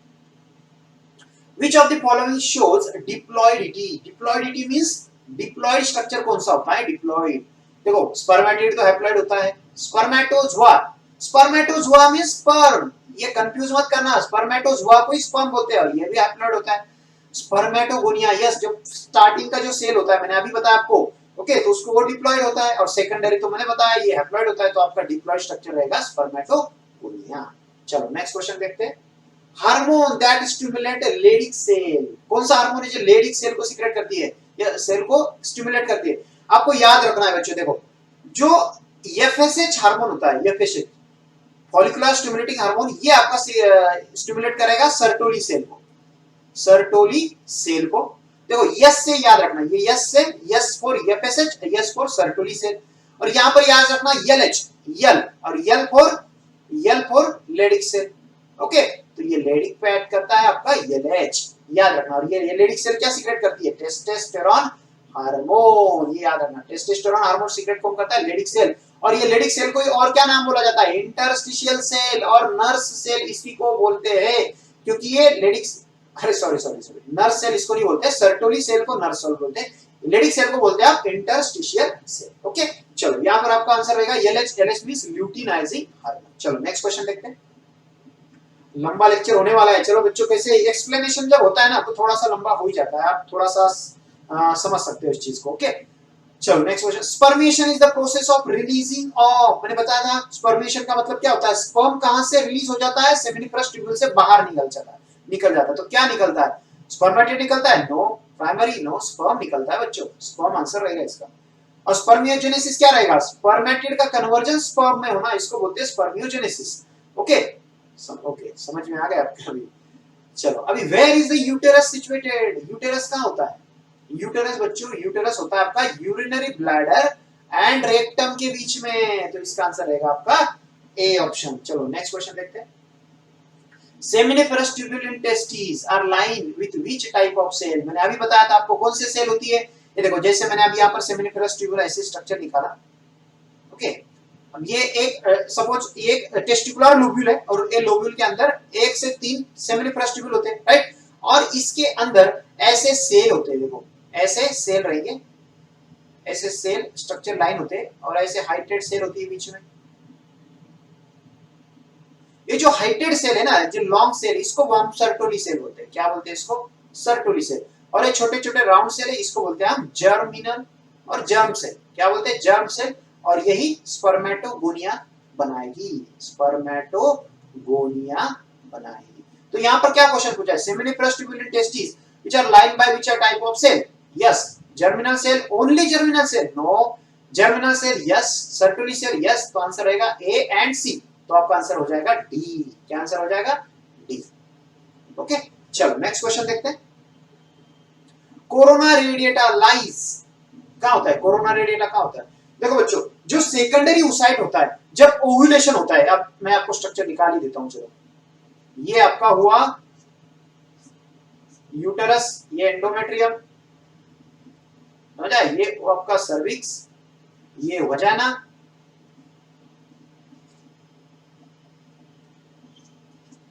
Which of the following shows diploidity? Diploidity means diploid structure कौन सा होता है? Diploid। देखो स्पर्मेटिड तो हैप्लॉइड होता है। स्पर्मेटोजोआ, स्पर्मेटोजोआ मींस स्पर्म, ये कंफ्यूज मत करना। स्पर्मेटोजोआ को स्पर्म बोलते हैं और ये भी हैप्लॉइड होता है। स्पर्मेटोगोनिया, यस, जो स्टार्टिंग का जो सेल होता है मैंने अभी बताया आपको, ओके, तो उसको वो डिप्लॉइड होता है, और सेकेंडरी तो मैंने बताया ये हैप्लॉइड होता है, तो आपका डिप्लॉइड स्ट्रक्चर रहेगा स्पर्मेटोगोनिया। चलो नेक्स्ट क्वेश्चन देखते हैं। Hormone that stimulate Leydig cell, कौन सा हार्मोन है जो लेडिक सेल को सीक्रेट करती है या सेल को स्टिमुलेट करती है? आपको याद रखना है बच्चों, देखो जो एफएसएच हार्मोन होता है, एफएसएच फॉलिकुलर स्टिमुलेटिंग हार्मोन, ये आपका स्टिमुलेट करेगा सर्टोली सेल को, सर्टोली सेल को। देखो यस से याद रखना, ये यस से, S for FSH, S for Sertoli cell. और यहां पर याद रखना एलएच, यल, और L for Leydig cell. Okay, तो ये लेडिक पे ऐड करता है आपका एलएच, याद रखना। और ये लेडिक सेल क्या सीक्रेट करती है? टेस्टोस्टेरोन हार्मोन, ये याद रखना। टेस्टोस्टेरोन हार्मोन सीक्रेट कौन करता है? Leydig cell. और ये लेडिक सेल को और क्या नाम बोला जाता है? इंटरस्टिशियल सेल और नर्स सेल इसी को बोलते हैं, क्योंकि ये लेडिक, अरे सॉरी नर्स सेल इसको नहीं बोलते, सर्टोली सेल को नर्स सेल बोलते हैं, लेडिक सेल को बोलते हैं आप इंटरस्टिशियल सेल। ओके, चलो यहां पर आपका आंसर रहेगा LH, LH means luteinizing hormone. चलो नेक्स्ट क्वेश्चन देखते हैं। लंबा लेक्चर होने वाला है। चलो बच्चों, कैसे एक्सप्लेनेशन जब होता है ना तो थोड़ा सा लंबा हो ही जाता है, आप थोड़ा सा समझ सकते हो इस चीज को। ओके, चलो next question. Spermiation is the process of releasing of, मैंने बताया था स्पर्मेशन का मतलब क्या होता है? स्पर्म कहां से रिलीज हो जाता है? सेमिनिफरस ट्यूब्यूल से बाहर निकल जाता है। तो क्या निकलता है? स्पर्मेटिड निकलता है? नो। प्राइमरी? नो। स्पर्म निकलता है बच्चों, स्पर्म आंसर रहेगा इसका। और स्पर्मियोजेनेसिस क्या रहेगा? स्पर्मेटिड का कन्वर्जन स्पर्म में होना, इसको बोलते हैं स्पर्मियोजेनेसिस। ओके, समझ में आ गया आपको अभी? चलो अभी where is the uterus situated? Uterus कहां होता है? यूटेरस बच्चों, यूटेरस होता है आपका यूरिनरी ब्लैडर एंड रेक्टम के बीच में, तो इसका आंसर रहेगा आपका ए ऑप्शन। चलो नेक्स्ट क्वेश्चन देखते हैं। Seminiferous tubule in testis are lined with which type of cell? मैंने अभी बताया था आपको कौन सी सेल होती है। ये देखो, जैसे मैंने अभी यहाँ पर सेमिनिफरस ट्यूब्यूल ऐसे स्ट्रक्चर निकाला। ओके, अब ये एक सपोज ये एक टेस्टिकुलर लोब्यूल है, और ये लोब्यूल के अंदर 1 से 3 सेमिनिफरस ट्यूब्यूल होते हैं, राइट? और इसके अंदर ऐसे सेल होते हैं, देखो ऐसे सेल रहेंगे, ऐसे सेल स्ट्रक्चर लाइन होते हैं, और ऐसे हाइड्रेट सेल होती है बीच में। ये जो हाइटेड सेल है ना, जो लॉन्ग सेल, इसको हम सर्टोली सेल बोलते हैं। क्या बोलते हैं इसको? Sertoli cell. और ये छोटे छोटे राउंड सेल है, इसको बोलते हैं हम जर्मिनल और जर्म सेल। क्या बोलते हैं? Germ cell. और यही स्पर्मेटोगोनिया बनाएगी, स्पर्मेटोगोनिया बनाएगी। तो यहाँ पर क्या क्वेश्चन पूछा है? Seminiferous tubular testis which are lined by which are type of cell? Yes, germinal cell, only germinal cell. No, germinal cell yes, sertoli cell yes. तो आंसर रहेगा A and C। तो आपका आंसर हो जाएगा D। क्या आंसर हो जाएगा? D। ओके, चलो नेक्स्ट क्वेश्चन देखते हैं। कोरोना रेडिएटा लाइज कहाँ होता है? कोरोना रेडिएटा कहाँ होता है? देखो बच्चों, जो सेकेंडरी oocyte होता है जब ओव्यूलेशन होता है, अब मैं आपको स्ट्रक्चर निकाल ही देता हूं। चलो, ये आपका हुआ यूटेरस, ये एंडोमेट्रियम, समझा? ये आपका सर्विक्स, ये वजाना,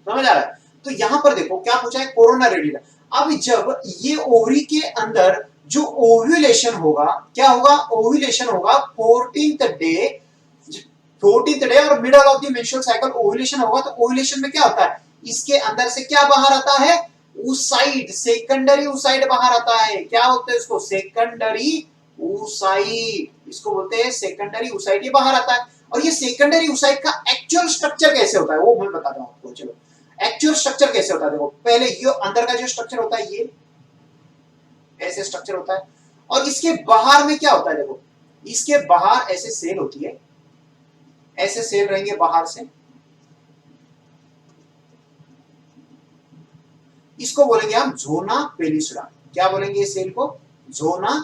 समझ आ रहा है? तो यहां पर देखो क्या पूछा है? Corona radiata. अब जब ये ओवरी के अंदर जो ओव्यूलेशन होगा, क्या होगा? ओव्यूलेशन होगा 14th डे, 14th डे और middle of the menstrual cycle ovulation होगा। तो ओव्यूलेशन में क्या होता है? इसके अंदर से क्या बाहर आता है? oocyte, सेकेंडरी oocyte बाहर आता है। क्या बोलते हैं इसको? सेकेंडरी oocyte, इसको बोलते हैं सेकेंडरी oocyte। ये बाहर आता है। और ये सेकेंडरी oocyte का एक्चुअल स्ट्रक्चर कैसे होता है वो मैं बताता हूं आपको। चलो, एक्चुअल स्ट्रक्चर कैसे होता है देखो। पहले ये अंदर का जो स्ट्रक्चर होता है, ये ऐसे स्ट्रक्चर होता है। और इसके बाहर में क्या होता है देखो, इसके बाहर ऐसे सेल होती है, ऐसे सेल रहेंगे बाहर से। इसको बोलेंगे हम जोना पेल्यूसिडा। क्या बोलेंगे इस सेल को? जोना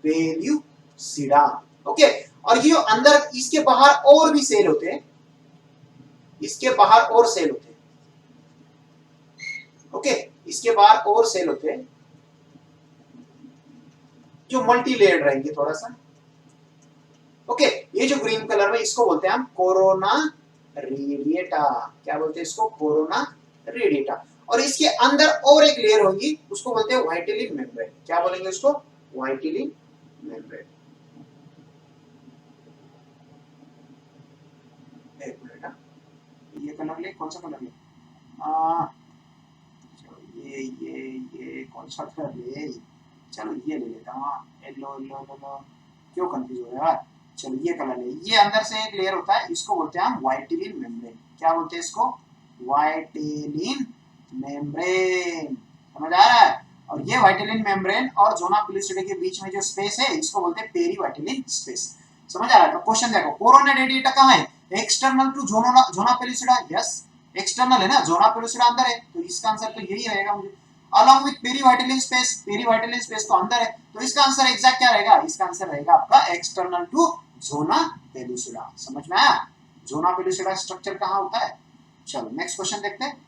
पेल्यूसिडा। ओके, और ये अंदर, इसके बाहर और भी सेल होते हैं, इसके बाहर और सेल होते हैं। ओके, इसके बाहर और सेल होते हैं जो मल्टी लेयर्ड रहेंगे थोड़ा सा। ओके, ये जो ग्रीन कलर में, इसको बोलते हैं हम कोरोना रेडिएटा। क्या बोलते हैं इसको? Corona radiata. और इसके अंदर और एक लेयर होगी, उसको बोलते हैं वाइटिलिन मेम्ब्रेन। क्या बोलेंगे उसको? वाइटिलिन मेम्ब्रेन। एक मिनट, ये कलर ले, कौन सा कलर ले? ये कौन सा कलर ले? चलो ये ले लेता हूँ। येलो येलो येलो, क्यों कंफ्यूज हो रहा है? चलो ये कलर ले। ये अंदर से एक लेयर होता है, इसको बोलते हैं हम वाइटिलिन मेम्ब्रेन। क्या बोलते हैं इसको? वाइटिलिन मेम्ब्रेन। समझ आ रहा है? और ये वाइटिलिन मेम्ब्रेन और जोना पेल्यूसिडा के बीच में जो स्पेस है, इसको बोलते हैं पेरीवाइटिलिन स्पेस। समझ आ रहा है? तो क्वेश्चन देखो, कोरोना रेडिएटा कहाँ है? External to zona pellucida. Yes, external है ना, जोना पेल्यूसिडा अंदर है, तो इसका आंसर तो यही रहेगा मुझे। अलॉन्ग विथ पेरीवाइटिलिन स्पेस, पेरीवाइटिलिन स्पेस तो अंदर है, तो इसका आंसर एग्जैक्ट क्या रहेगा? इसका आंसर रहेगा आपका एक्सटर्नल टू जोना पेल्यूसिडा। समझ में आया? जोना पेल्यूसिडा स्ट्रक्चर कहाँ होता है? चलो नेक्स्ट क्वेश्चन देखते हैं।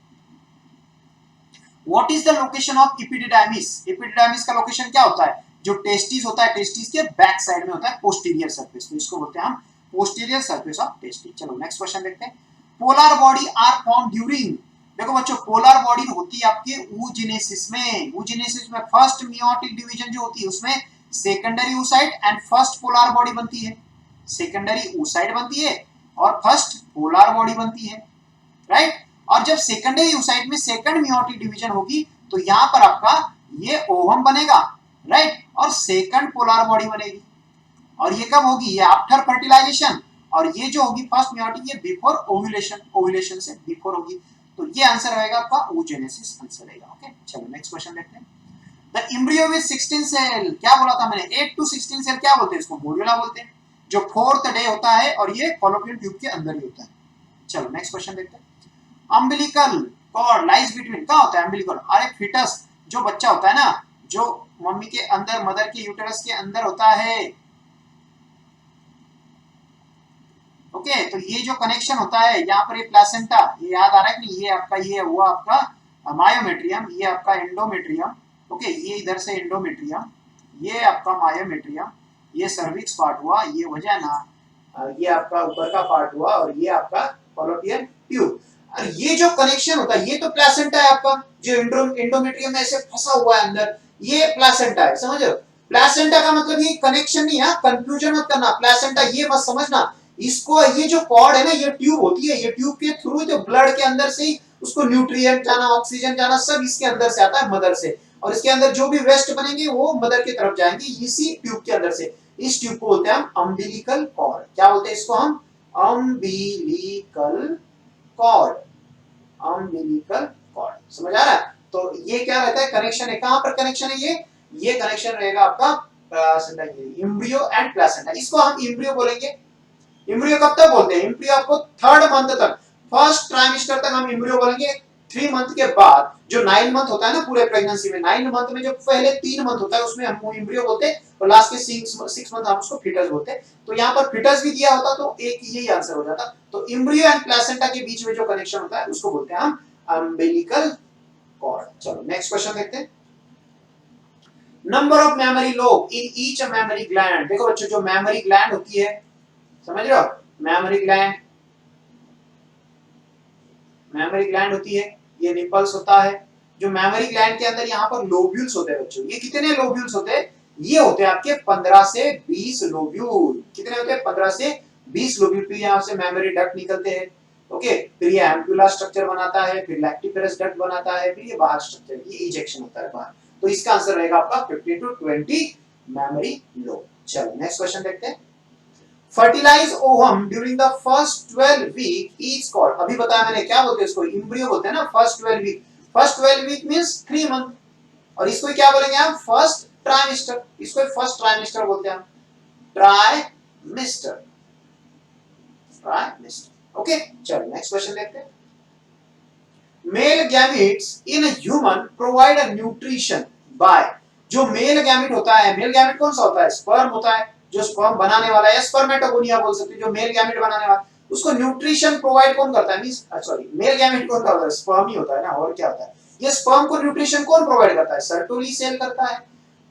What is the location of epididymis? Epididymis का लोकेशन क्या होता है? जो टेस्टिस होता है, टेस्टिस के बैक साइड में होता है, पोस्टीरियर सरफेस। तो इसको बोलते हैं हम पोस्टीरियर सरफेस ऑफ टेस्टिस। चलो नेक्स्ट क्वेश्चन देखते हैं। Polar body are form during, देखो बच्चों, पोलर बॉडी होती है आपके oogenesis में। oogenesis में फर्स्ट मेयोटिक डिवीजन जो होती है, उसमें secondary oocyte and first polar body बनती है। सेकेंडरी oocyte बनती है और फर्स्ट पोलर बॉडी बनती है, राइट? और जब सेकेंडरी oocyte में सेकंड मेयोटिक डिवीजन होगी, तो यहां पर आपका ये ओवम बनेगा, राइट? और सेकंड पोलर बॉडी बनेगी। और ये कब होगी? ये आफ्टर फर्टिलाइजेशन। और ये जो होगी फर्स्ट मेयोटिक, ये बिफोर ओव्यूलेशन, ओव्यूलेशन से बिफोर होगी। तो ये आंसर रहेगा आपका oogenesis आंसर रहेगा। ओके, चलो नेक्स्ट क्वेश्चन देखते हैं। द एम्ब्रियो विद 16 सेल, क्या बोला था मैंने? 8 to 16 सेल क्या बोलते हैं इसको? मोड्यूला बोलते हैं, जो 4th डे होता है और ये फॉलोपियन ट्यूब के अंदर ही होता है। चलो नेक्स्ट क्वेश्चन देखते हैं। अम्बिलिकल कॉर्ड लाइज बिटवीन, क्या होता है अम्बिलिकल? अरे फिटस, जो बच्चा होता है ना, जो मम्मी के अंदर, मदर के यूटेरस के अंदर होता है। ओके, तो ये जो कनेक्शन होता है यहाँ पर, ये प्लेसेंटा, ये याद आ रहा है कि नहीं? ये आपका, ये हुआ आपका मायोमेट्रियम, ये आपका एंडोमेट्रियम। ओके, ये इधर से एंडोमेट्रियम, ये आपका मायोमेट्रियम, ये सर्विक्स पार्ट हुआ, ये वजाना, ये आपका ऊपर का पार्ट हुआ, और ये आपका फॉलोपियन ट्यूब। और ये जो कनेक्शन होता है, ये तो प्लेसेंटा है आपका, जो एंडोमेट्रियम में ऐसे फंसा हुआ है अंदर, ये प्लेसेंटा है। समझ रहे हो? प्लेसेंटा का मतलब ये कनेक्शन नहीं है, कंफ्यूजन मत करना। प्लेसेंटा ये मत समझना इसको ये जो कॉर्ड है ना, ये ट्यूब होती है, ये ट्यूब के थ्रू जो ब्लड के अंदर से ही उसको न्यूट्रिएंट जाना, ऑक्सीजन जाना, सब इसके अंदर से आता है, मदर से, और इसके अंदर जो भी वेस्ट बनेंगे वो मदर की तरफ जाएंगे इसी ट्यूब के अंदर से। इस ट्यूब को बोलते हैं हम अम्बिलिकल कॉर्ड। क्या बोलते हैं इसको हम? Umbilical cord, umbilical cord. समझ आ रहा है? तो ये क्या रहता है? कनेक्शन है। कहां पर कनेक्शन है? ये कनेक्शन रहेगा आपका प्लासेंटा, एम्ब्रियो एंड प्लासेंटा। इसको हम एम्ब्रियो बोलेंगे। एम्ब्रियो कब तक बोलते हैं? एम्ब्रियो आपको 3rd मंथ तक, फर्स्ट ट्राइमेस्टर तक हम एम्ब्रियो बोलेंगे। 3 मंथ के बाद जो 9 मंथ होता है ना पूरे प्रेगनेंसी में, 9 मंथ में जो पहले 3 मंथ होता है उसमें हम एम्ब्रियो बोलते हैं, और लास्ट के 6 मंथ हम उसको फीटस बोलते हैं। तो यहाँ पर फीटस भी दिया होता तो एक यही आंसर हो जाता। तो एम्ब्रियो एंड प्लेसेंटा के बीच में जो कनेक्शन होता है उसको बोलते हैं हम अम्बिलिकल कॉर्ड। चलो नेक्स्ट क्वेश्चन देखते हैं। Number of memory lobe in each memory gland. देखो बच्चों, जो मेमोरी ग्लैंड होती है, समझ रहे हो? मेमोरी ग्लैंड, मेमोरी ग्लैंड होती है, ये निपल्स होता है। जो मेमोरी ग्लैंड के अंदर यहाँ पर लोब्यूल्स होते हैं बच्चों। ये कितने लोब्यूल्स होते हैं? ये होते हैं आपके 15 से 20 लोब्यूल। कितने होते हैं? 15 से 20 लोब्यूल। फिर यहाँ से मेमोरी डक्ट निकलते हैं। ओके, फिर ये एम्पुला स्ट्रक्चर बनाता है, फिर लैक्टिफेरस डक्ट बनाता है, फिर ये बाहर स्ट्रक्चर, ये इजेक्शन होता है बाहर। तो इसका आंसर रहेगा आपका 15 to 20 मेमोरी लोब। चलो नेक्स्ट क्वेश्चन देखते हैं। Fertilise ovum during the first 12 week is called. अभी बताया मैंने, क्या बोलते हैं इसको? एम्ब्रियो बोलते हैं ना, first 12 week. First 12 week means 3 month, और इसको क्या बोलेंगे हम? First trimester. इसको फर्स्ट ट्राइमेस्टर बोलते हैं हम, ट्राइमेस्टर, ट्राइमेस्टर। ओके, चलो नेक्स्ट क्वेश्चन देखते हैं। Male gametes in a human provide a nutrition by. जो मेल गैमेट होता है, मेल गैमेट कौन सा होता है? स्पर्म होता है, जो स्पर्म बनाने वाला है, स्पर्मेटोगोनिया बोल सकते हैं, जो मेल गैमेट बनाने वाला, उसको न्यूट्रिशन प्रोवाइड कौन करता है? मींस सॉरी, मेल गैमेट कौन करता है? स्पर्म ही होता है ना, और क्या होता है? ये स्पर्म को न्यूट्रिशन कौन प्रोवाइड करता है? सर्टोली सेल करता है।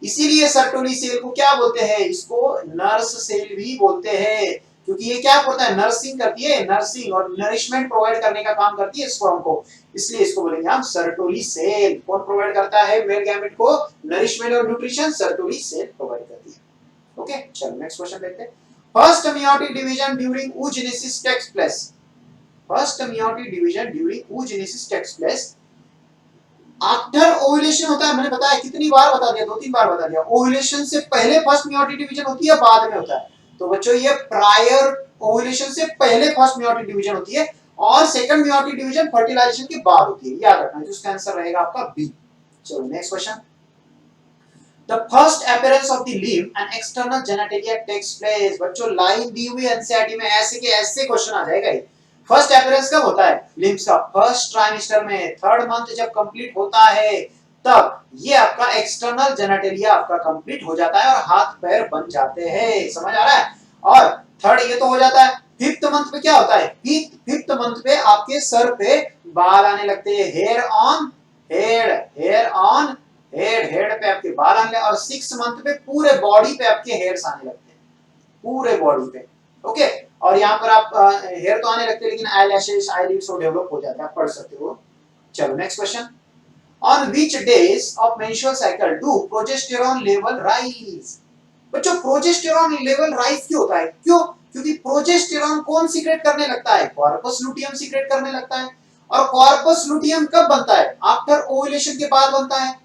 इसीलिए सर्टोली सेल को क्या बोलते हैं? इसको नर्स सेल भी बोलते हैं, क्योंकि ये क्या करता है? नर्सिंग करती है, नर्सिंग और नरिशमेंट प्रोवाइड करने का काम करती है स्पर्म को, इसलिए इसको बोलेंगे हम सर्टोली सेल। कौन प्रोवाइड करता है मेल गैमेट को? नरिशमेंट और न्यूट्रिशन सर्टोली सेल प्रोवाइड करती है। ओके, चलो नेक्स्ट क्वेश्चन देखते हैं। First meiotic division during oogenesis takes place. First meiotic division during oogenesis takes place after ovulation होता है। मैंने बताया, कितनी बार बता दिया? 2-3 बार बता दिया। ओव्यूलेशन से पहले फर्स्ट मेयोटिक डिवीजन होती है, बाद में होता है? तो बच्चों ये प्रायर ओव्यूलेशन से पहले फर्स्ट मेयोटिक डिवीजन होती है, और सेकंड मेयोटिक डिवीजन फर्टिलाइजेशन के बाद होती है। याद रखना, जिसका आंसर रहेगा आपका बी। चलो next question. The first appearance of the limb and external genitalia takes place। बच्चों लाइन दी हुई एनसीईआरटी में ऐसे के ऐसे क्वेश्चन आ जाएगा। ये फर्स्ट अपीयरेंस कब होता है लिम्स का? फर्स्ट ट्राइमेस्टर में, 3rd मंथ जब कंप्लीट होता है तब ये आपका एक्सटर्नल जेनेटेलिया आपका कंप्लीट हो जाता है और हाथ पैर बन जाते हैं। समझ आ रहा है? और 3rd ये तो हो जाता है। 5th मंथ पे क्या होता है? 5th मंथ पे आपके सर पे बाल आने लगते हैं, hair on head, hair on head, head पे आपके बाल आने, और 6th मंथ पे पूरे बॉडी पे आपके हेयर्स आने लगते हैं, पूरे बॉडी पे। ओके, और यहाँ पर आप हेयर तो आने लगते हैं, लेकिन आईलैशेस, आईलिड्स वो डेवलप हो जाते हैं, आप पढ़ सकते हो। चलो next question. On which days of menstrual cycle do progesterone level rise. बच्चों प्रोजेस्टेरॉन लेवल राइज क्यों होता है? क्यों? क्योंकि प्रोजेस्टेरॉन कौन सीक्रेट करने लगता है? कॉर्पस लुटियम सीक्रेट करने लगता है। और कॉर्पस लुटियम कब बनता है? आफ्टर ओव्यूलेशन के बाद बनता है।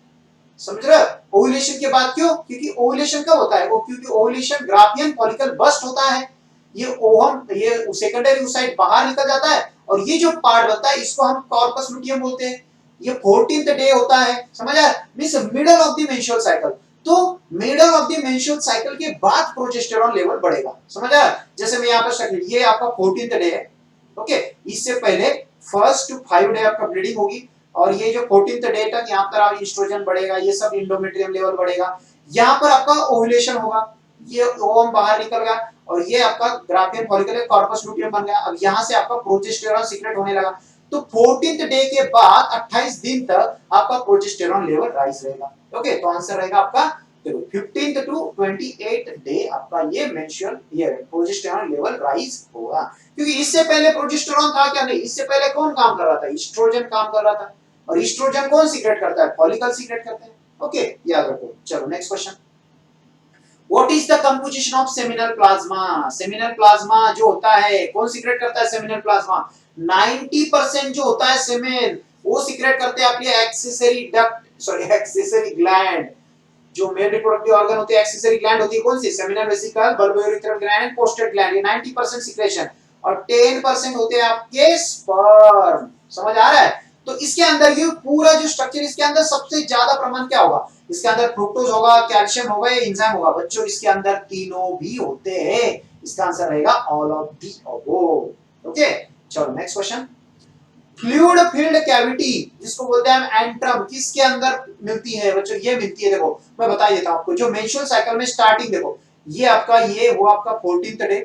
समझ रहे हो? ओव्यूलेशन के बाद। क्यों? क्योंकि ओव्यूलेशन कब होता है? वो क्योंकि ओव्यूलेशन ग्राफियन फॉलिकल बस्ट होता है, ये ओवम, ये सेकेंडरी oocyte बाहर निकल जाता है, और ये जो पार्ट बनता है इसको हम कॉर्पस लुटियम बोलते हैं। ये 14th डे होता है। समझ आया? Means middle of the menstrual cycle. तो middle of the menstrual cycle के बाद प्रोजेस्टेरॉन लेवल बढ़ेगा। समझ आया? जैसे मैं यहां पर ये आपका 14th डे है। ओके, इससे पहले 1st to 5 डे आपका ब्लीडिंग होगी, और ये जो 14th डे तक यहाँ पर आप एस्ट्रोजन बढ़ेगा, ये सब इंडोमेट्रियम लेवल बढ़ेगा। यहाँ पर आपका ओव्यूलेशन होगा, ये ओवम बाहर निकल गया, और ये आपका ग्राफियन फॉलिकल है, कॉर्पस लुटियम बन गया। अब यहाँ से आपका प्रोजेस्टेरॉन सीक्रेट होने लगा। तो 14th डे के बाद 28 दिन तक आपका प्रोजेस्टेरॉन लेवल राइज रहेगा। ओके, तो आंसर रहेगा आपका 15th to 28th डे आपका ये मेंस्ट्रुअल ये प्रोजेस्टेरॉन लेवल राइज होगा। क्योंकि इससे पहले प्रोजेस्टेरॉन था क्या? नहीं, इससे पहले कौन काम कर रहा था? एस्ट्रोजन काम कर रहा था, और एस्ट्रोजन कौन सीक्रेट करता है? फॉलिकल सीक्रेट करते हैं। ओके, याद रखो। चलो next question. What is the composition of seminal plasma? Seminal plasma जो होता है कौन सीक्रेट करता है? सेमिनल प्लाज्मा 90% जो होता है सेमेन वो सीक्रेट करते हैं आपके accessory duct, sorry accessory gland. जो मेल रिप्रोडक्टिव ऑर्गन होते हैं एक्सेसरी ग्लैंड होती है कौन सी? Seminal vesicle, bulbourethral gland and prostate gland. ये 90% सीक्रेशन और 10% होते हैं आपके स्पर्म। समझ आ रहा है? तो इसके अंदर ये पूरा जो स्ट्रक्चर, इसके अंदर सबसे ज्यादा प्रमाण क्या होगा? इसके अंदर फ्रुक्टोज होगा, कैल्शियम होगा या एंजाइम होगा? बच्चों इसके अंदर तीनों भी होते हैं। इसका आंसर रहेगा all of the above. Okay, चलो next question. Fluid filled cavity जिसको बोलते हैं हम एंट्रम, किसके अंदर मिलती है बच्चों? ये मिलती है, देखो मैं बता देता हूं आपको। जो मेंस्ट्रुअल साइकिल में स्टार्टिंग देखो, ये आपका ये हुआ आपका 14th डे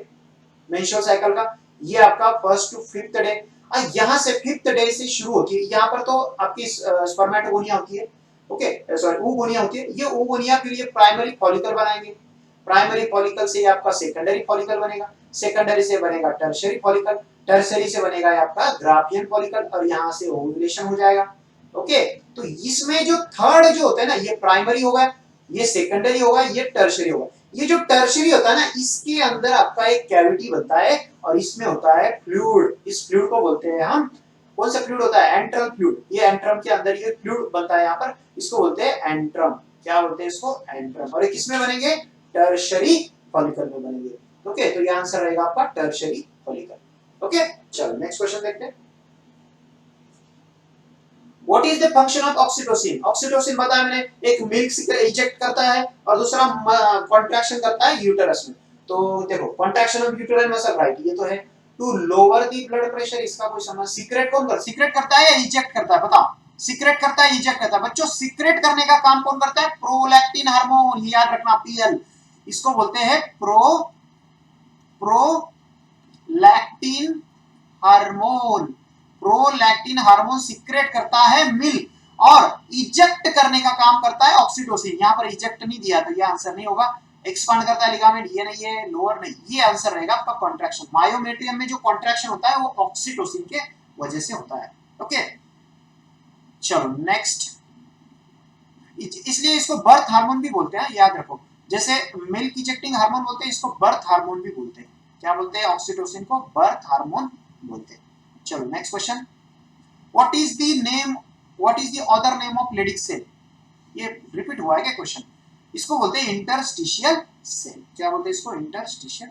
मेंस्ट्रुअल साइकिल का, ये आपका फर्स्ट टू 5th डे। यहां से 5th डे से शुरू होती है। यहां पर तो आपकी स्पर्मेटोगोनिया होती है, ओके सॉरी oogonia होती है। ये oogonia फिर ये प्राइमरी फॉलिकल बनाएंगे, प्राइमरी फॉलिकल से आपका सेकेंडरी फॉलिकल बनेगा, सेकेंडरी से बनेगा टर्शियरी फॉलिकल, टर्शियरी से बनेगा आपका ग्राफियन फॉलिकल और यहां से ओव्यूलेशन हो जाएगा। ओके, तो इसमें जो थर्ड जो होता है ना, ये प्राइमरी होगा, ये सेकेंडरी होगा, ये टर्शियरी होगा। ये जो टर्शियरी होता है ना, इसके अंदर आपका एक कैविटी बनता है और इसमें होता है फ्लूइड। इस फ्लूइड को बोलते हैं हम, कौन सा फ्लूइड होता है? Antrum fluid. ये एंट्रम के अंदर ये फ्लूइड बनता है, यहाँ पर इसको बोलते हैं एंट्रम। क्या बोलते हैं इसको? एंट्रम। और ये किसमें बनेंगे? टर्शियरी फॉलिकल में बनेंगे। ओके, तो ये आंसर रहेगा आपका टर्शियरी फॉलिकल। ओके, चलो नेक्स्ट क्वेश्चन देखते हैं। What is the function of oxytocin? Oxytocin बताया मैंने, एक मिल्क इजेक्ट करता है और दूसरा कॉन्ट्रैक्शन करता है यूटेरस में। तो देखो contraction of uterine muscle, right, ये तो है। To lower the blood pressure, इसका कोई समझ? सीक्रेट कौन कर, सीक्रेट करता है या इजेक्ट करता है? बताओ, सीक्रेट करता है इजेक्ट करता है? बच्चों सीक्रेट करने का काम कौन करता है? प्रोलैक्टिन हार्मोन, याद रखना, पीएल। इसको बोलते हैं prolactin hormone. Prolactin hormone secrete करता है मिल्क और इजेक्ट करने का काम करता है ऑक्सीटोसिन। यहां पर इजेक्ट नहीं दिया तो ये आंसर नहीं होगा। एक्सपांड करता है लिगामेंट, ये नहीं है, लोअर नहीं, ये आंसर रहेगा आपका कॉन्ट्रैक्शन। मायोमेट्रियम में जो कॉन्ट्रैक्शन होता है वो ऑक्सीटोसिन के वजह से होता है। ओके, चलो नेक्स्ट। इसलिए इसको बर्थ हार्मोन भी बोलते हैं, याद रखो। जैसे मिल्क इजेक्टिंग हार्मोन बोलते हैं, इसको बर्थ हार्मोन भी बोलते हैं। क्या बोलते हैं? ऑक्सीटोसिन को बर्थ हार्मोन बोलते हैं। चलो next question. What is the name, what is the other name of Leydig cell? ये रिपीट हुआ है क्या क्वेश्चन? इसको बोलते हैं इंटरस्टिशियल सेल। क्या बोलते हैं इसको? इंटरस्टिशियल।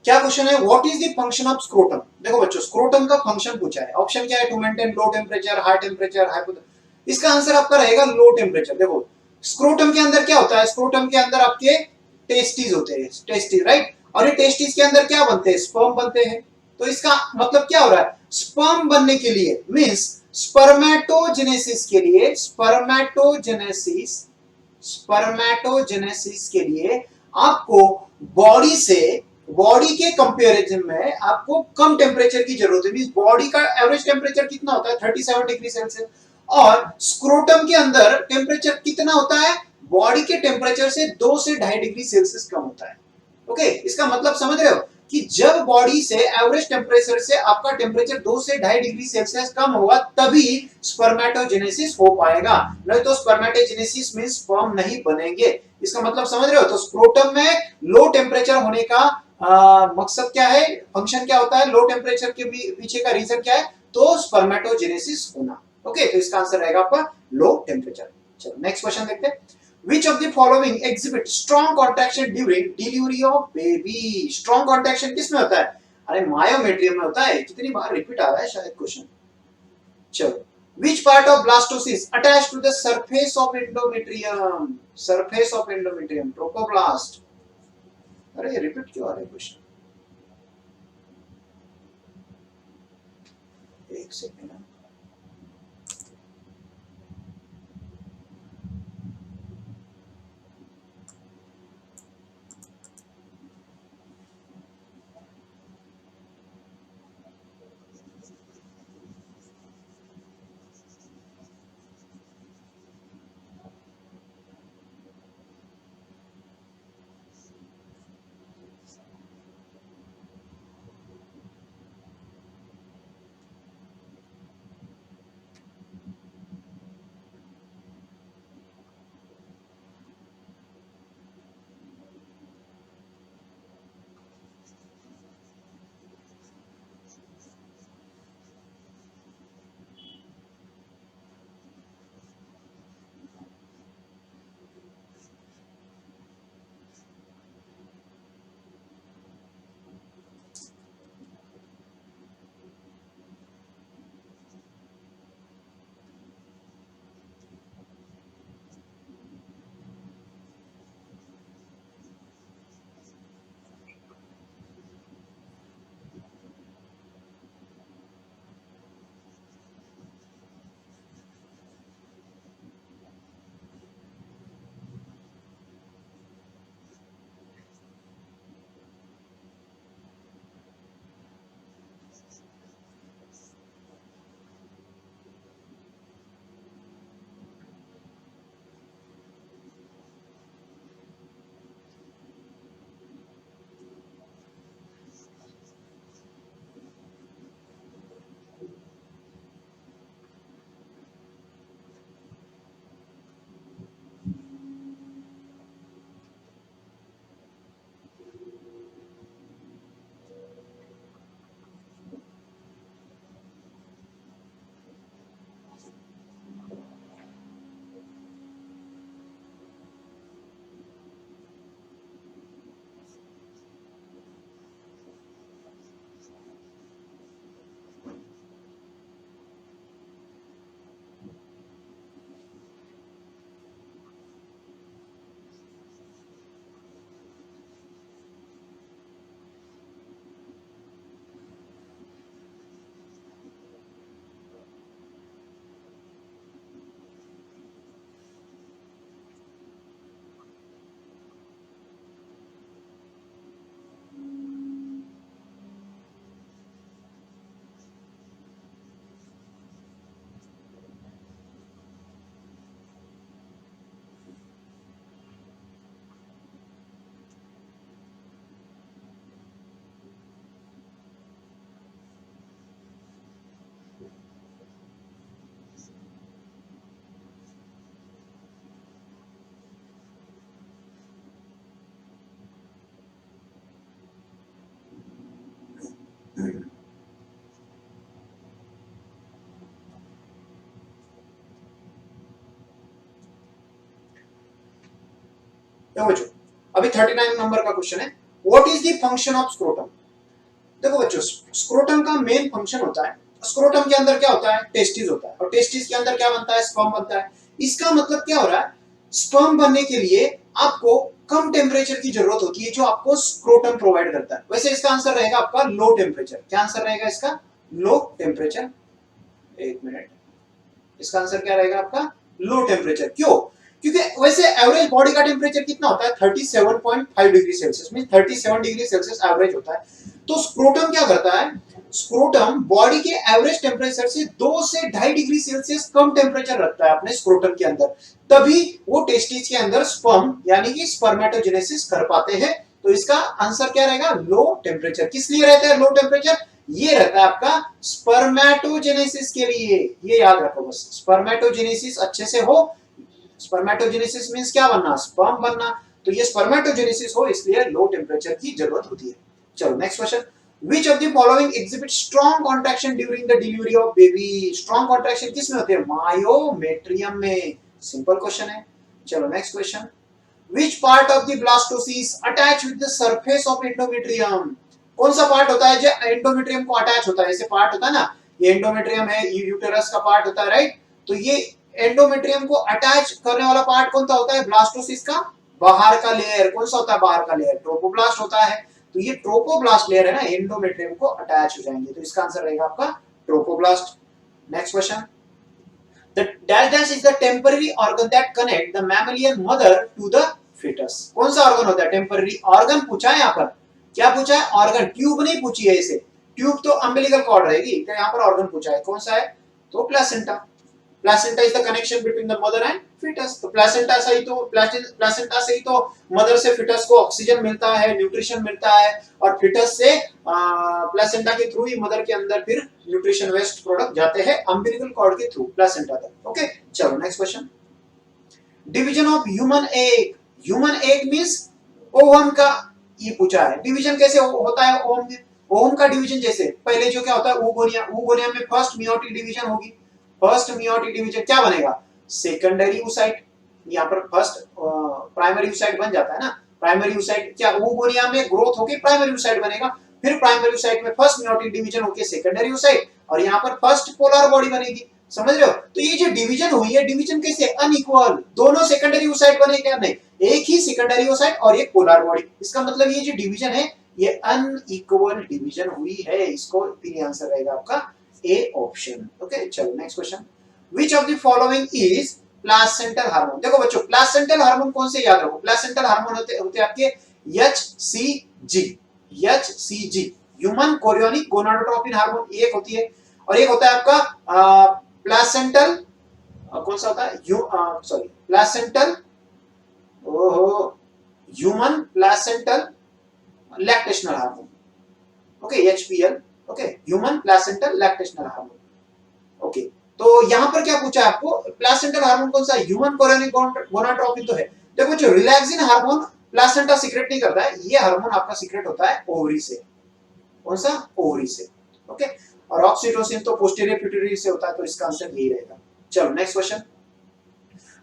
क्या क्वेश्चन है? What is the function of scrotum? देखो बच्चों, स्क्रोटम का फंक्शन पूछा है। ऑप्शन क्या है? To maintain low temperature, high temperature, hypothermic. इसका आंसर आपका रहेगा लो टेम्परेचर। देखो स्क्रोटम के अंदर क्या होता है? स्क्रोटम के अंदर आपके टेस्टिस होते हैं, टेस्टिस, राइट। और ये टेस्टिस के अंदर क्या बनते हैं? स्पर्म बनते हैं। तो इसका मतलब क्या हो रहा है? स्पर्म बनने के लिए मींस स्पर्मेटोजेनेसिस के लिए, स्पर्मेटोजेनेसिस के लिए आपको बॉडी से, बॉडी के कंपैरिजन में आपको कम टेम्परेचर की जरूरत है। मींस बॉडी का एवरेज टेम्परेचर कितना होता है? 37 डिग्री सेल्सियस। और स्क्रोटम के अंदर टेम्परेचर कितना होता है? बॉडी के टेम्परेचर से 2 से 2.5 डिग्री सेल्सियस कम होता है। ओके, इसका मतलब समझ रहे हो कि जब बॉडी से एवरेज टेम्परेचर से आपका टेम्परेचर 2 से 2.5 डिग्री सेल्सियस कम होगा तभी स्पर्मेटोजेनेसिस हो पाएगा, नहीं तो स्पर्मेटोजेनेसिस में स्पर्म नहीं बनेंगे। इसका मतलब समझ रहे हो? तो स्क्रोटम में लो टेम्परेचर होने का मकसद क्या है? फंक्शन क्या होता है? लो टेम्परेचर के पीछे का रीजन क्या है? तो स्पर्मेटोजेनेसिस होना। ओके, तो इसका आंसर रहेगा आपका लो टेम्परेचर। चलो नेक्स्ट क्वेश्चन देखते हैं। Which of the following exhibit strong contraction during delivery of baby? Strong contraction किसमें होता है? अरे मायोमेट्रियम में होता है। कितनी बार रिपीट आ रहा है शायद क्वेश्चन। चलो, which part of blastocyst attached to the surface of endometrium? Surface of endometrium, trophoblast। अरे रिपीट क्यों आ रहा है क्वेश्चन? एक सेकंड। देखो बच्चों, अभी 39 नंबर का क्वेश्चन है, what is the function of scrotum. देखो बच्चों, स्क्रोटम का मेन फंक्शन होता है, स्क्रोटम के अंदर क्या होता है, टेस्टिस होता है, और टेस्टिस के अंदर क्या बनता है, स्पर्म बनता है। इसका मतलब क्या हो रहा है, स्पर्म बनने के लिए आपको कम टेम्परेचर की जरूरत होती है, जो आपको स्क्रोटम प्रोवाइड करता है। वैसे इसका आंसर रहेगा आपका लो टेम्परेचर। क्या आंसर रहेगा इसका, लो टेम्परेचर। एक मिनट, इसका आंसर क्या रहेगा आपका, लो टेम्परेचर। क्यों, क्योंकि वैसे एवरेज बॉडी का टेम्परेचर कितना होता है, 37.5 डिग्री सेल्सियस में, 37 डिग्री सेल्सियस एवरेज होता है। तो स्क्रोटम क्या करता है, स्क्रोटम बॉडी के एवरेज टेम्परेचर से 2 से 2.5 डिग्री सेल्सियस कम टेम्परेचर रखता है अपने स्क्रोटम के अंदर, तभी वो टेस्टिस के अंदर स्पर्म यानी कि स्पर्मेटोजेनेसिस कर पाते हैं। तो इसका आंसर क्या रहेगा, लो टेम्परेचर। किस लिए रहता है लो टेम्परेचर, ये रहता है आपका स्पर्मेटोजेनेसिस के लिए। ये याद रखो बस, स्पर्मेटोजेनेसिस अच्छे से हो। स्पर्मेटोजेनेसिस मींस क्या बनना, स्पर्म बनना। तो ये स्पर्मेटोजेनेसिस हो, इसलिए लो टेम्परेचर की जरूरत होती है। चलो next question, which of the following exhibit strong contraction during the delivery of baby। strong contraction किस में होते हैं, मायोमेट्रियम में। सिंपल क्वेश्चन है। चलो next question, which part of the blastocyst attach with the surface of endometrium। कौन सा पार्ट होता है जो एंडोमेट्रियम को अटैच होता है, ऐसे पार्ट होता है ना, ये एंडोमेट्रियम है, ये यूटेरस का पार्ट होता है, राइट। तो ये एंडोमेट्रियम को अटैच करने वाला पार्ट कौन सा होता है, ब्लास्टोसिस्ट का बाहर का लेयर। कौन सा होता है बाहर का लेयर, ट्रोपोब्लास्ट होता है। तो ये ट्रोपोब्लास्ट लेयर है ना, एंडोमेट्रियम को अटैच हो जाएंगे। तो इसका आंसर रहेगा आपका trophoblast. Next question, the dash is the temporary organ that connect the mammalian mother to the fetus। कौन सा ऑर्गन होता है, टेम्पररी ऑर्गन पूछा है यहाँ पर। क्या पूछा है, ऑर्गन, ट्यूब नहीं पूछी है इसे। ट्यूब तो अम्बिलिकल कॉर्ड रहेगी, तो यहाँ पर ऑर्गन पूछा है। कौन सा है, तो placenta. Placenta is the connection between the mother and foetus. तो प्लेसेंटा से ही तो प्लेसेंटा से ही तो मदर से फीटस को ऑक्सीजन मिलता है, न्यूट्रिशन मिलता है, और फीटस से प्लेसेंटा के थ्रू ही मदर के अंदर फिर न्यूट्रिशन वेस्ट प्रोडक्ट जाते हैं अम्बिलिकल कॉर्ड के थ्रू प्लेसेंटा तक। ओके चलो next question, division of human egg. Human egg means ovum का ये पूछा है। डिवीजन कैसे होता है ओवम में, ओवम का डिवीजन जैसे पहले जो क्या होता है oogonia, oogonia में फर्स्ट मियोटिक डिवीजन होगी। फर्स्ट मियोटिक डिवीजन क्या बनेगा, सेकेंडरी oocyte। यहाँ पर फर्स्ट प्राइमरी oocyte बन जाता है ना, प्राइमरी oocyte क्या oogonia में ग्रोथ होके प्राइमरी oocyte बनेगा, फिर प्राइमरी oocyte में फर्स्ट मियोटिक डिवीजन होके सेकेंडरी oocyte, और यहाँ पर फर्स्ट पोलर बॉडी बनेगी। समझ रहे हो, तो ये जो डिवीजन हुई है, डिवीजन कैसे, अनइक्वल। दोनों सेकेंडरी oocyte बने क्या, नहीं, एक ही सेकेंडरी oocyte और एक पोलर बॉडी। इसका मतलब ये जो डिवीजन है ये अनइक्वल डिवीजन हुई है। इसको आंसर रहेगा आपका ए ऑप्शन। ओके चलो next question, which of the following is placental hormone. देखो बच्चों, प्लासेंटल हार्मोन कौन से, याद रखो, प्लासेंटल हार्मोन होते आपके HCG. HCG human chorionic gonadotropin hormone एक होती है, और एक होता है आपका प्लासेंटल कौन सा होता है, सॉरी प्लासेंटल, ओहो, human placental lactational hormone. Okay HPL, okay human placental lactational hormone. Okay तो यहां पर क्या पूछा है आपको, प्लासेंटल हार्मोन कौन सा है, ह्यूमन कोरियोनिक गोनाडोट्रोपिन तो है। देखो जो रिलैक्सिन हार्मोन प्लासेंटा सीक्रेट नहीं करता है, ये हार्मोन आपका सीक्रेट होता है ओवरी से। कौन सा, ओवरी से। ओके और ऑक्सीटोसिन तो पोस्टीरियर पिट्यूटरी से होता है, तो इसका आंसर यही रहेगा। चलो next question,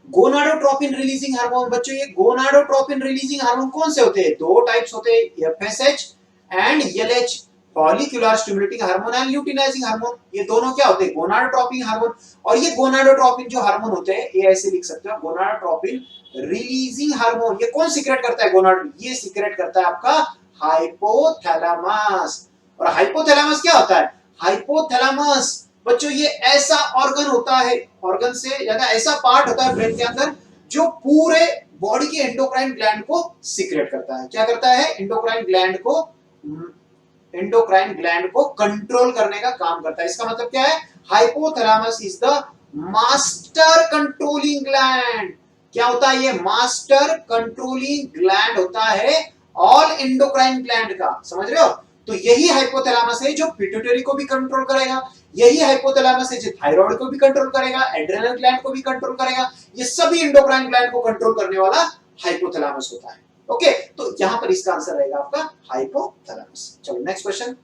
gonadotropin releasing hormone. बच्चों ये गोनाडोट्रोपिन रिलीजिंग हार्मोन कौन से होते हैं, दो टाइप्स होते हैं, FSH and LH, follicular stimulating hormone and luteinizing hormone. ये दोनों क्या होते हैं, गोनाडोट्रोपिन हार्मोन। और ये गोनाडोट्रोपिन जो हार्मोन होते हैं, ये ऐसे लिख सकते हो, गोनाडोट्रोपिन रिलीजिंग हार्मोन। ये कौन सीक्रेट करता है गोनाड, ये सीक्रेट करता है आपका हाइपोथैलेमस। और हाइपोथैलेमस क्या होता है, हाइपोथैलेमस बच्चों ये ऐसा ऑर्गन होता है, ऑर्गन से ज्यादा ऐसा पार्ट होता है ब्रेन के अंदर जो पूरे बॉडी के एंडोक्राइन ग्लैंड को सीक्रेट करता है। क्या करता है, एंडोक्राइन ग्लैंड को कंट्रोल करने का काम करता है। इसका मतलब क्या है, hypothalamus is the master controlling gland. क्या होता है, ये मास्टर कंट्रोलिंग ग्लैंड होता है ऑल एंडोक्राइन ग्लैंड का। समझ रहे हो, तो यही हाइपोथैलेमस है जो पिट्यूटरी को भी कंट्रोल करेगा, यही हाइपोथैलेमस है जो थायराइड को भी कंट्रोल करेगा, एड्रेनल ग्लैंड को भी कंट्रोल करेगा। ये सभी एंडोक्राइन ग्लैंड को कंट्रोल करने वाला हाइपोथैलेमस होता है। ओके तो यहां पर इसका आंसर रहेगा आपका हाइपोथैलेमस। चलो next question,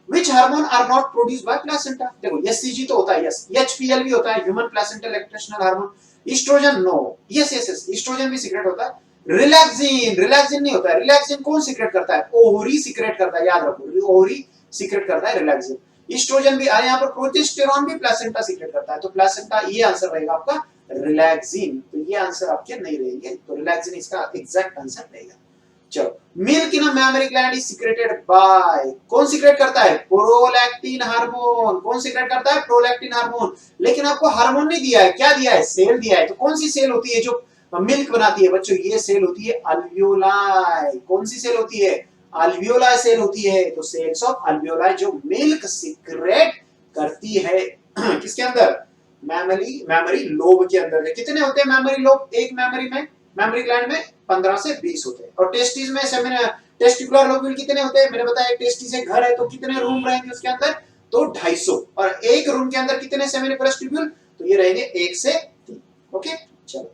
Which hormone are not produced by placenta? देखो HCG तो होता है, यस, HPL भी होता है, human placental lactational hormone. Oestrogen no, yes yes yes, oestrogen भी सीक्रेट होता है। रिलैक्सिन, रिलैक्सिन नहीं होता है। रिलैक्सिन कौन सीक्रेट करता है? ओवरी सीक्रेट करता है, याद रखो, ओवरी सीक्रेट करता है रिलैक्सिन। ईस्ट्रोजन भी, यहाँ पर प्रोजेस्टेरॉन भी प्लेसेंटा सीक्रेट करता है, तो प्लेसेंटा, ये आंसर रहेगा आपका रिलैक्सिन। तो ये आंसर आपके नहीं रहेंगे, तो रिलैक्सिन इसका एग्जैक्ट आंसर रहेगा। चलो, milk in a mammary gland is secreted by, कौन सीक्रेट करता है? Prolactin hormone. कौन सीक्रेट करता है? Prolactin hormone. लेकिन आपको हार्मोन नहीं दिया है, क्या दिया है? सेल दिया है। तो कौन सी सेल होती है जो मिल्क बनाती है बच्चों? ये सेल होती है अल्वियोलाई। कौन सी सेल होती है? अल्वियोलाई सेल होती है। तो सेल्स ऑफ अल्वियोलाई जो मिल्क सीक्रेट करती है किसके अंदर? मेमोरी लोब के अंदर। कितने होते हैं मेमोरी लोब एक मेमोरी में? मेमोरी ग्लैंड में 15 से 20 होते हैं। और टेस्टिस में टेस्टिकुलर लोब्यूल कितने होते हैं? मैंने बताया टेस्टिस एक घर है, तो कितने रूम रहेंगे उसके अंदर? तो 250। और एक रूम के अंदर कितने सेमिनिफरस ट्यूब्यूल? तो ये रहेंगे 1 से 3। ओके, चलो।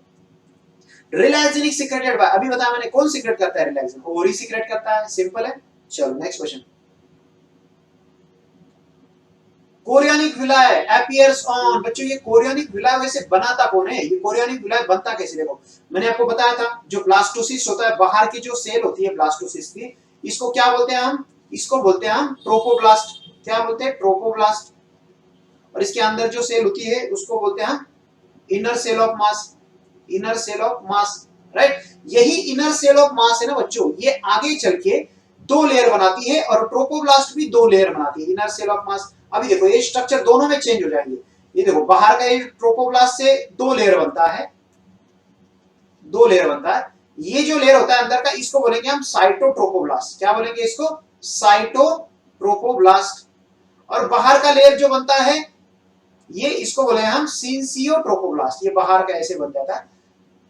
रिलैक्सिन सीक्रेटेड बाय, अभी बताया मैंने, कौन सीक्रेट करता है? रिलैक्सिन, ओवरी सीक्रेट करता है, सिंपल है। चलो next question. Chorionic विलाय appears on, बच्चों ये कोरियोनिक विलाय वैसे बनाता कौन है? ये कोरियोनिक विलाय बनता कैसे? देखो, मैंने आपको बताया था, जो ब्लास्टोसिस्ट होता है, बाहर की जो सेल होती है ब्लास्टोसिस्ट की, इसको क्या बोलते हैं हम? इसको बोलते हैं हम ट्रोपोब्लास्ट। क्या बोलते हैं? ट्रोपोब्लास्ट। और इसके अंदर जो सेल होती है उसको बोलते हैं हम inner cell of mass. Inner cell of mass, right. यही इनर सेल ऑफ मास है ना बच्चों, ये आगे चल के 2 लेयर बनाती है, और ट्रोपोब्लास्ट भी 2 लेयर बनाती है, इनर सेल ऑफ मास। अभी देखो ये स्ट्रक्चर दोनों में चेंज हो जाएंगे। ये देखो, बाहर का ये ट्रोपोब्लास्ट से 2 लेयर बनता है, 2 लेयर बनता है। ये जो लेयर होता है अंदर का, इसको बोलेंगे हम साइटोट्रोपोब्लास्ट। क्या बोलेंगे इसको? साइटोट्रोपोब्लास्ट। और बाहर का लेयर जो बनता है, ये इसको बोलेंगे हम सिंसियोट्रोपोब्लास्ट। ये बाहर का ऐसे बन जाता है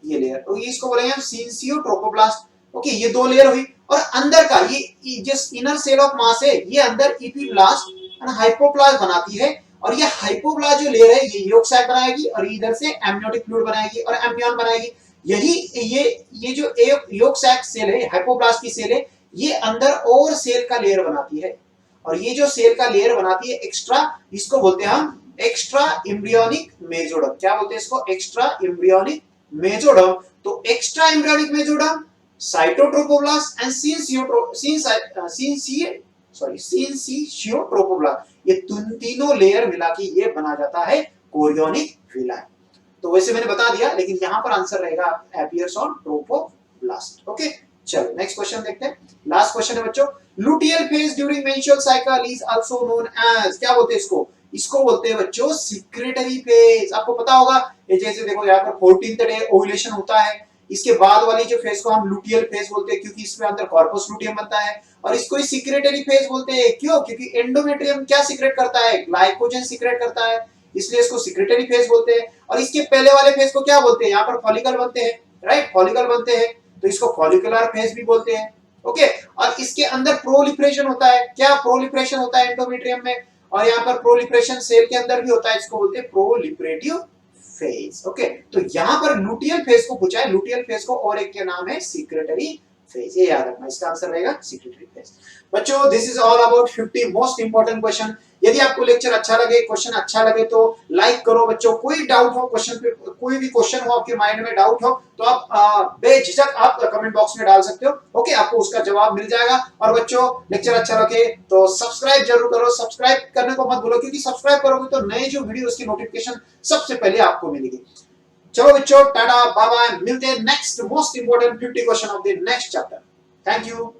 ये लेयर, तो ये इसको बोलेंगे हम सिंसियोट्रोपोब्लास्ट। ओके, ये 2 लेयर हुई। और अंदर का ये जो इनर सेल ऑफ मास है, ये अंदर इपीब्लास्ट और हाइपोप्लास्ट बनाती है। और ये हाइपोप्लास्ट जो लेयर है, ये यॉक सैक बनाएगी, और इधर से एमनियोटिक फ्लूइड बनाएगी और एम्ब्रियन बनाएगी। यही ये जो यॉक सैक सेल है, हाइपोप्लास्ट की सेल है, ये अंदर और सेल का लेयर बनाती है। और ये जो सेल का लेयर बनाती है एक्स्ट्रा, इसको बोलते हैं हम एक्स्ट्रा एम्ब्रियोनिक मेसोडर्म। क्या बोलते हैं इसको? Extra embryonic mesoderm. तो एक्स्ट्रा एम्ब्रियोनिक मेसोडर्म, साइटोट्रोपोब्लास्ट एंड सिंसियोट्रोपोब्लास्ट, ये तीनों लेयर मिला के ये बना जाता है कोरियोनिक विलाय। तो वैसे मैंने बता दिया, लेकिन यहां पर आंसर रहेगा अपीयर्स ऑन ट्रोपोब्लास्ट। ओके, चलो नेक्स्ट क्वेश्चन देखते हैं। लास्ट क्वेश्चन है बच्चों, luteal phase during menstrual cycle is also known as, क्या बोलते हैं इसको? इसको बोलते हैं बच्चों सिक्रेटरी फेज। आपको पता होगा, ये जैसे देखो यहाँ पर 14th डे ओव्यूलेशन होता है, इसके बाद वाली जो फेज को हम लुटियल फेज बोलते हैं, क्योंकि इसमें अंदर कॉर्पस लुटियम बनता है। और इसको ही सिक्रेटरी फेज बोलते हैं, क्यों? क्योंकि एंडोमेट्रियम क्या सीक्रेट करता है? ग्लाइकोजन सीक्रेट करता है, इसलिए इसको सिक्रेटरी फेज बोलते हैं। और इसके पहले वाले फेज को क्या बोलते हैं? यहाँ पर फॉलिकल बनते हैं, राइट, फॉलिकल बनते हैं, तो इसको फॉलिकुलर फेज भी बोलते हैं। ओके, और इसके अंदर प्रोलिफरेशन होता है। क्या प्रोलिफरेशन होता है एंडोमेट्रियम में? और यहाँ पर प्रोलिफरेशन सेल के अंदर भी होता है, इसको बोलते हैं प्रोलिफरेटिव फेज। ओके, तो यहाँ पर लुटियल फेज को पूछा है, लुटियल फेज को और एक के नाम है सिक्रेटरी फेज, ये याद रखना, इसका आंसर रहेगा सिक्रेटरी फेज। बच्चों, this is all about 50 most important question. यदि आपको लेक्चर अच्छा लगे, क्वेश्चन अच्छा लगे, तो लाइक करो बच्चों। कोई डाउट हो क्वेश्चन पे, कोई भी क्वेश्चन हो आपके माइंड में डाउट हो, तो आप बेझिझक आप कमेंट बॉक्स में डाल सकते हो। ओके, आपको उसका जवाब मिल जाएगा। और बच्चों, लेक्चर अच्छा लगे तो सब्सक्राइब जरूर करो, सब्सक्राइब करने को मत भूलो, क्योंकि सब्सक्राइब करोगे तो नए जो वीडियो उसकी नोटिफिकेशन सबसे पहले आपको मिलेगी। चलो बच्चों, टाटा बाय बाय, मिलते हैं next most important 50 question of the next chapter. Thank you.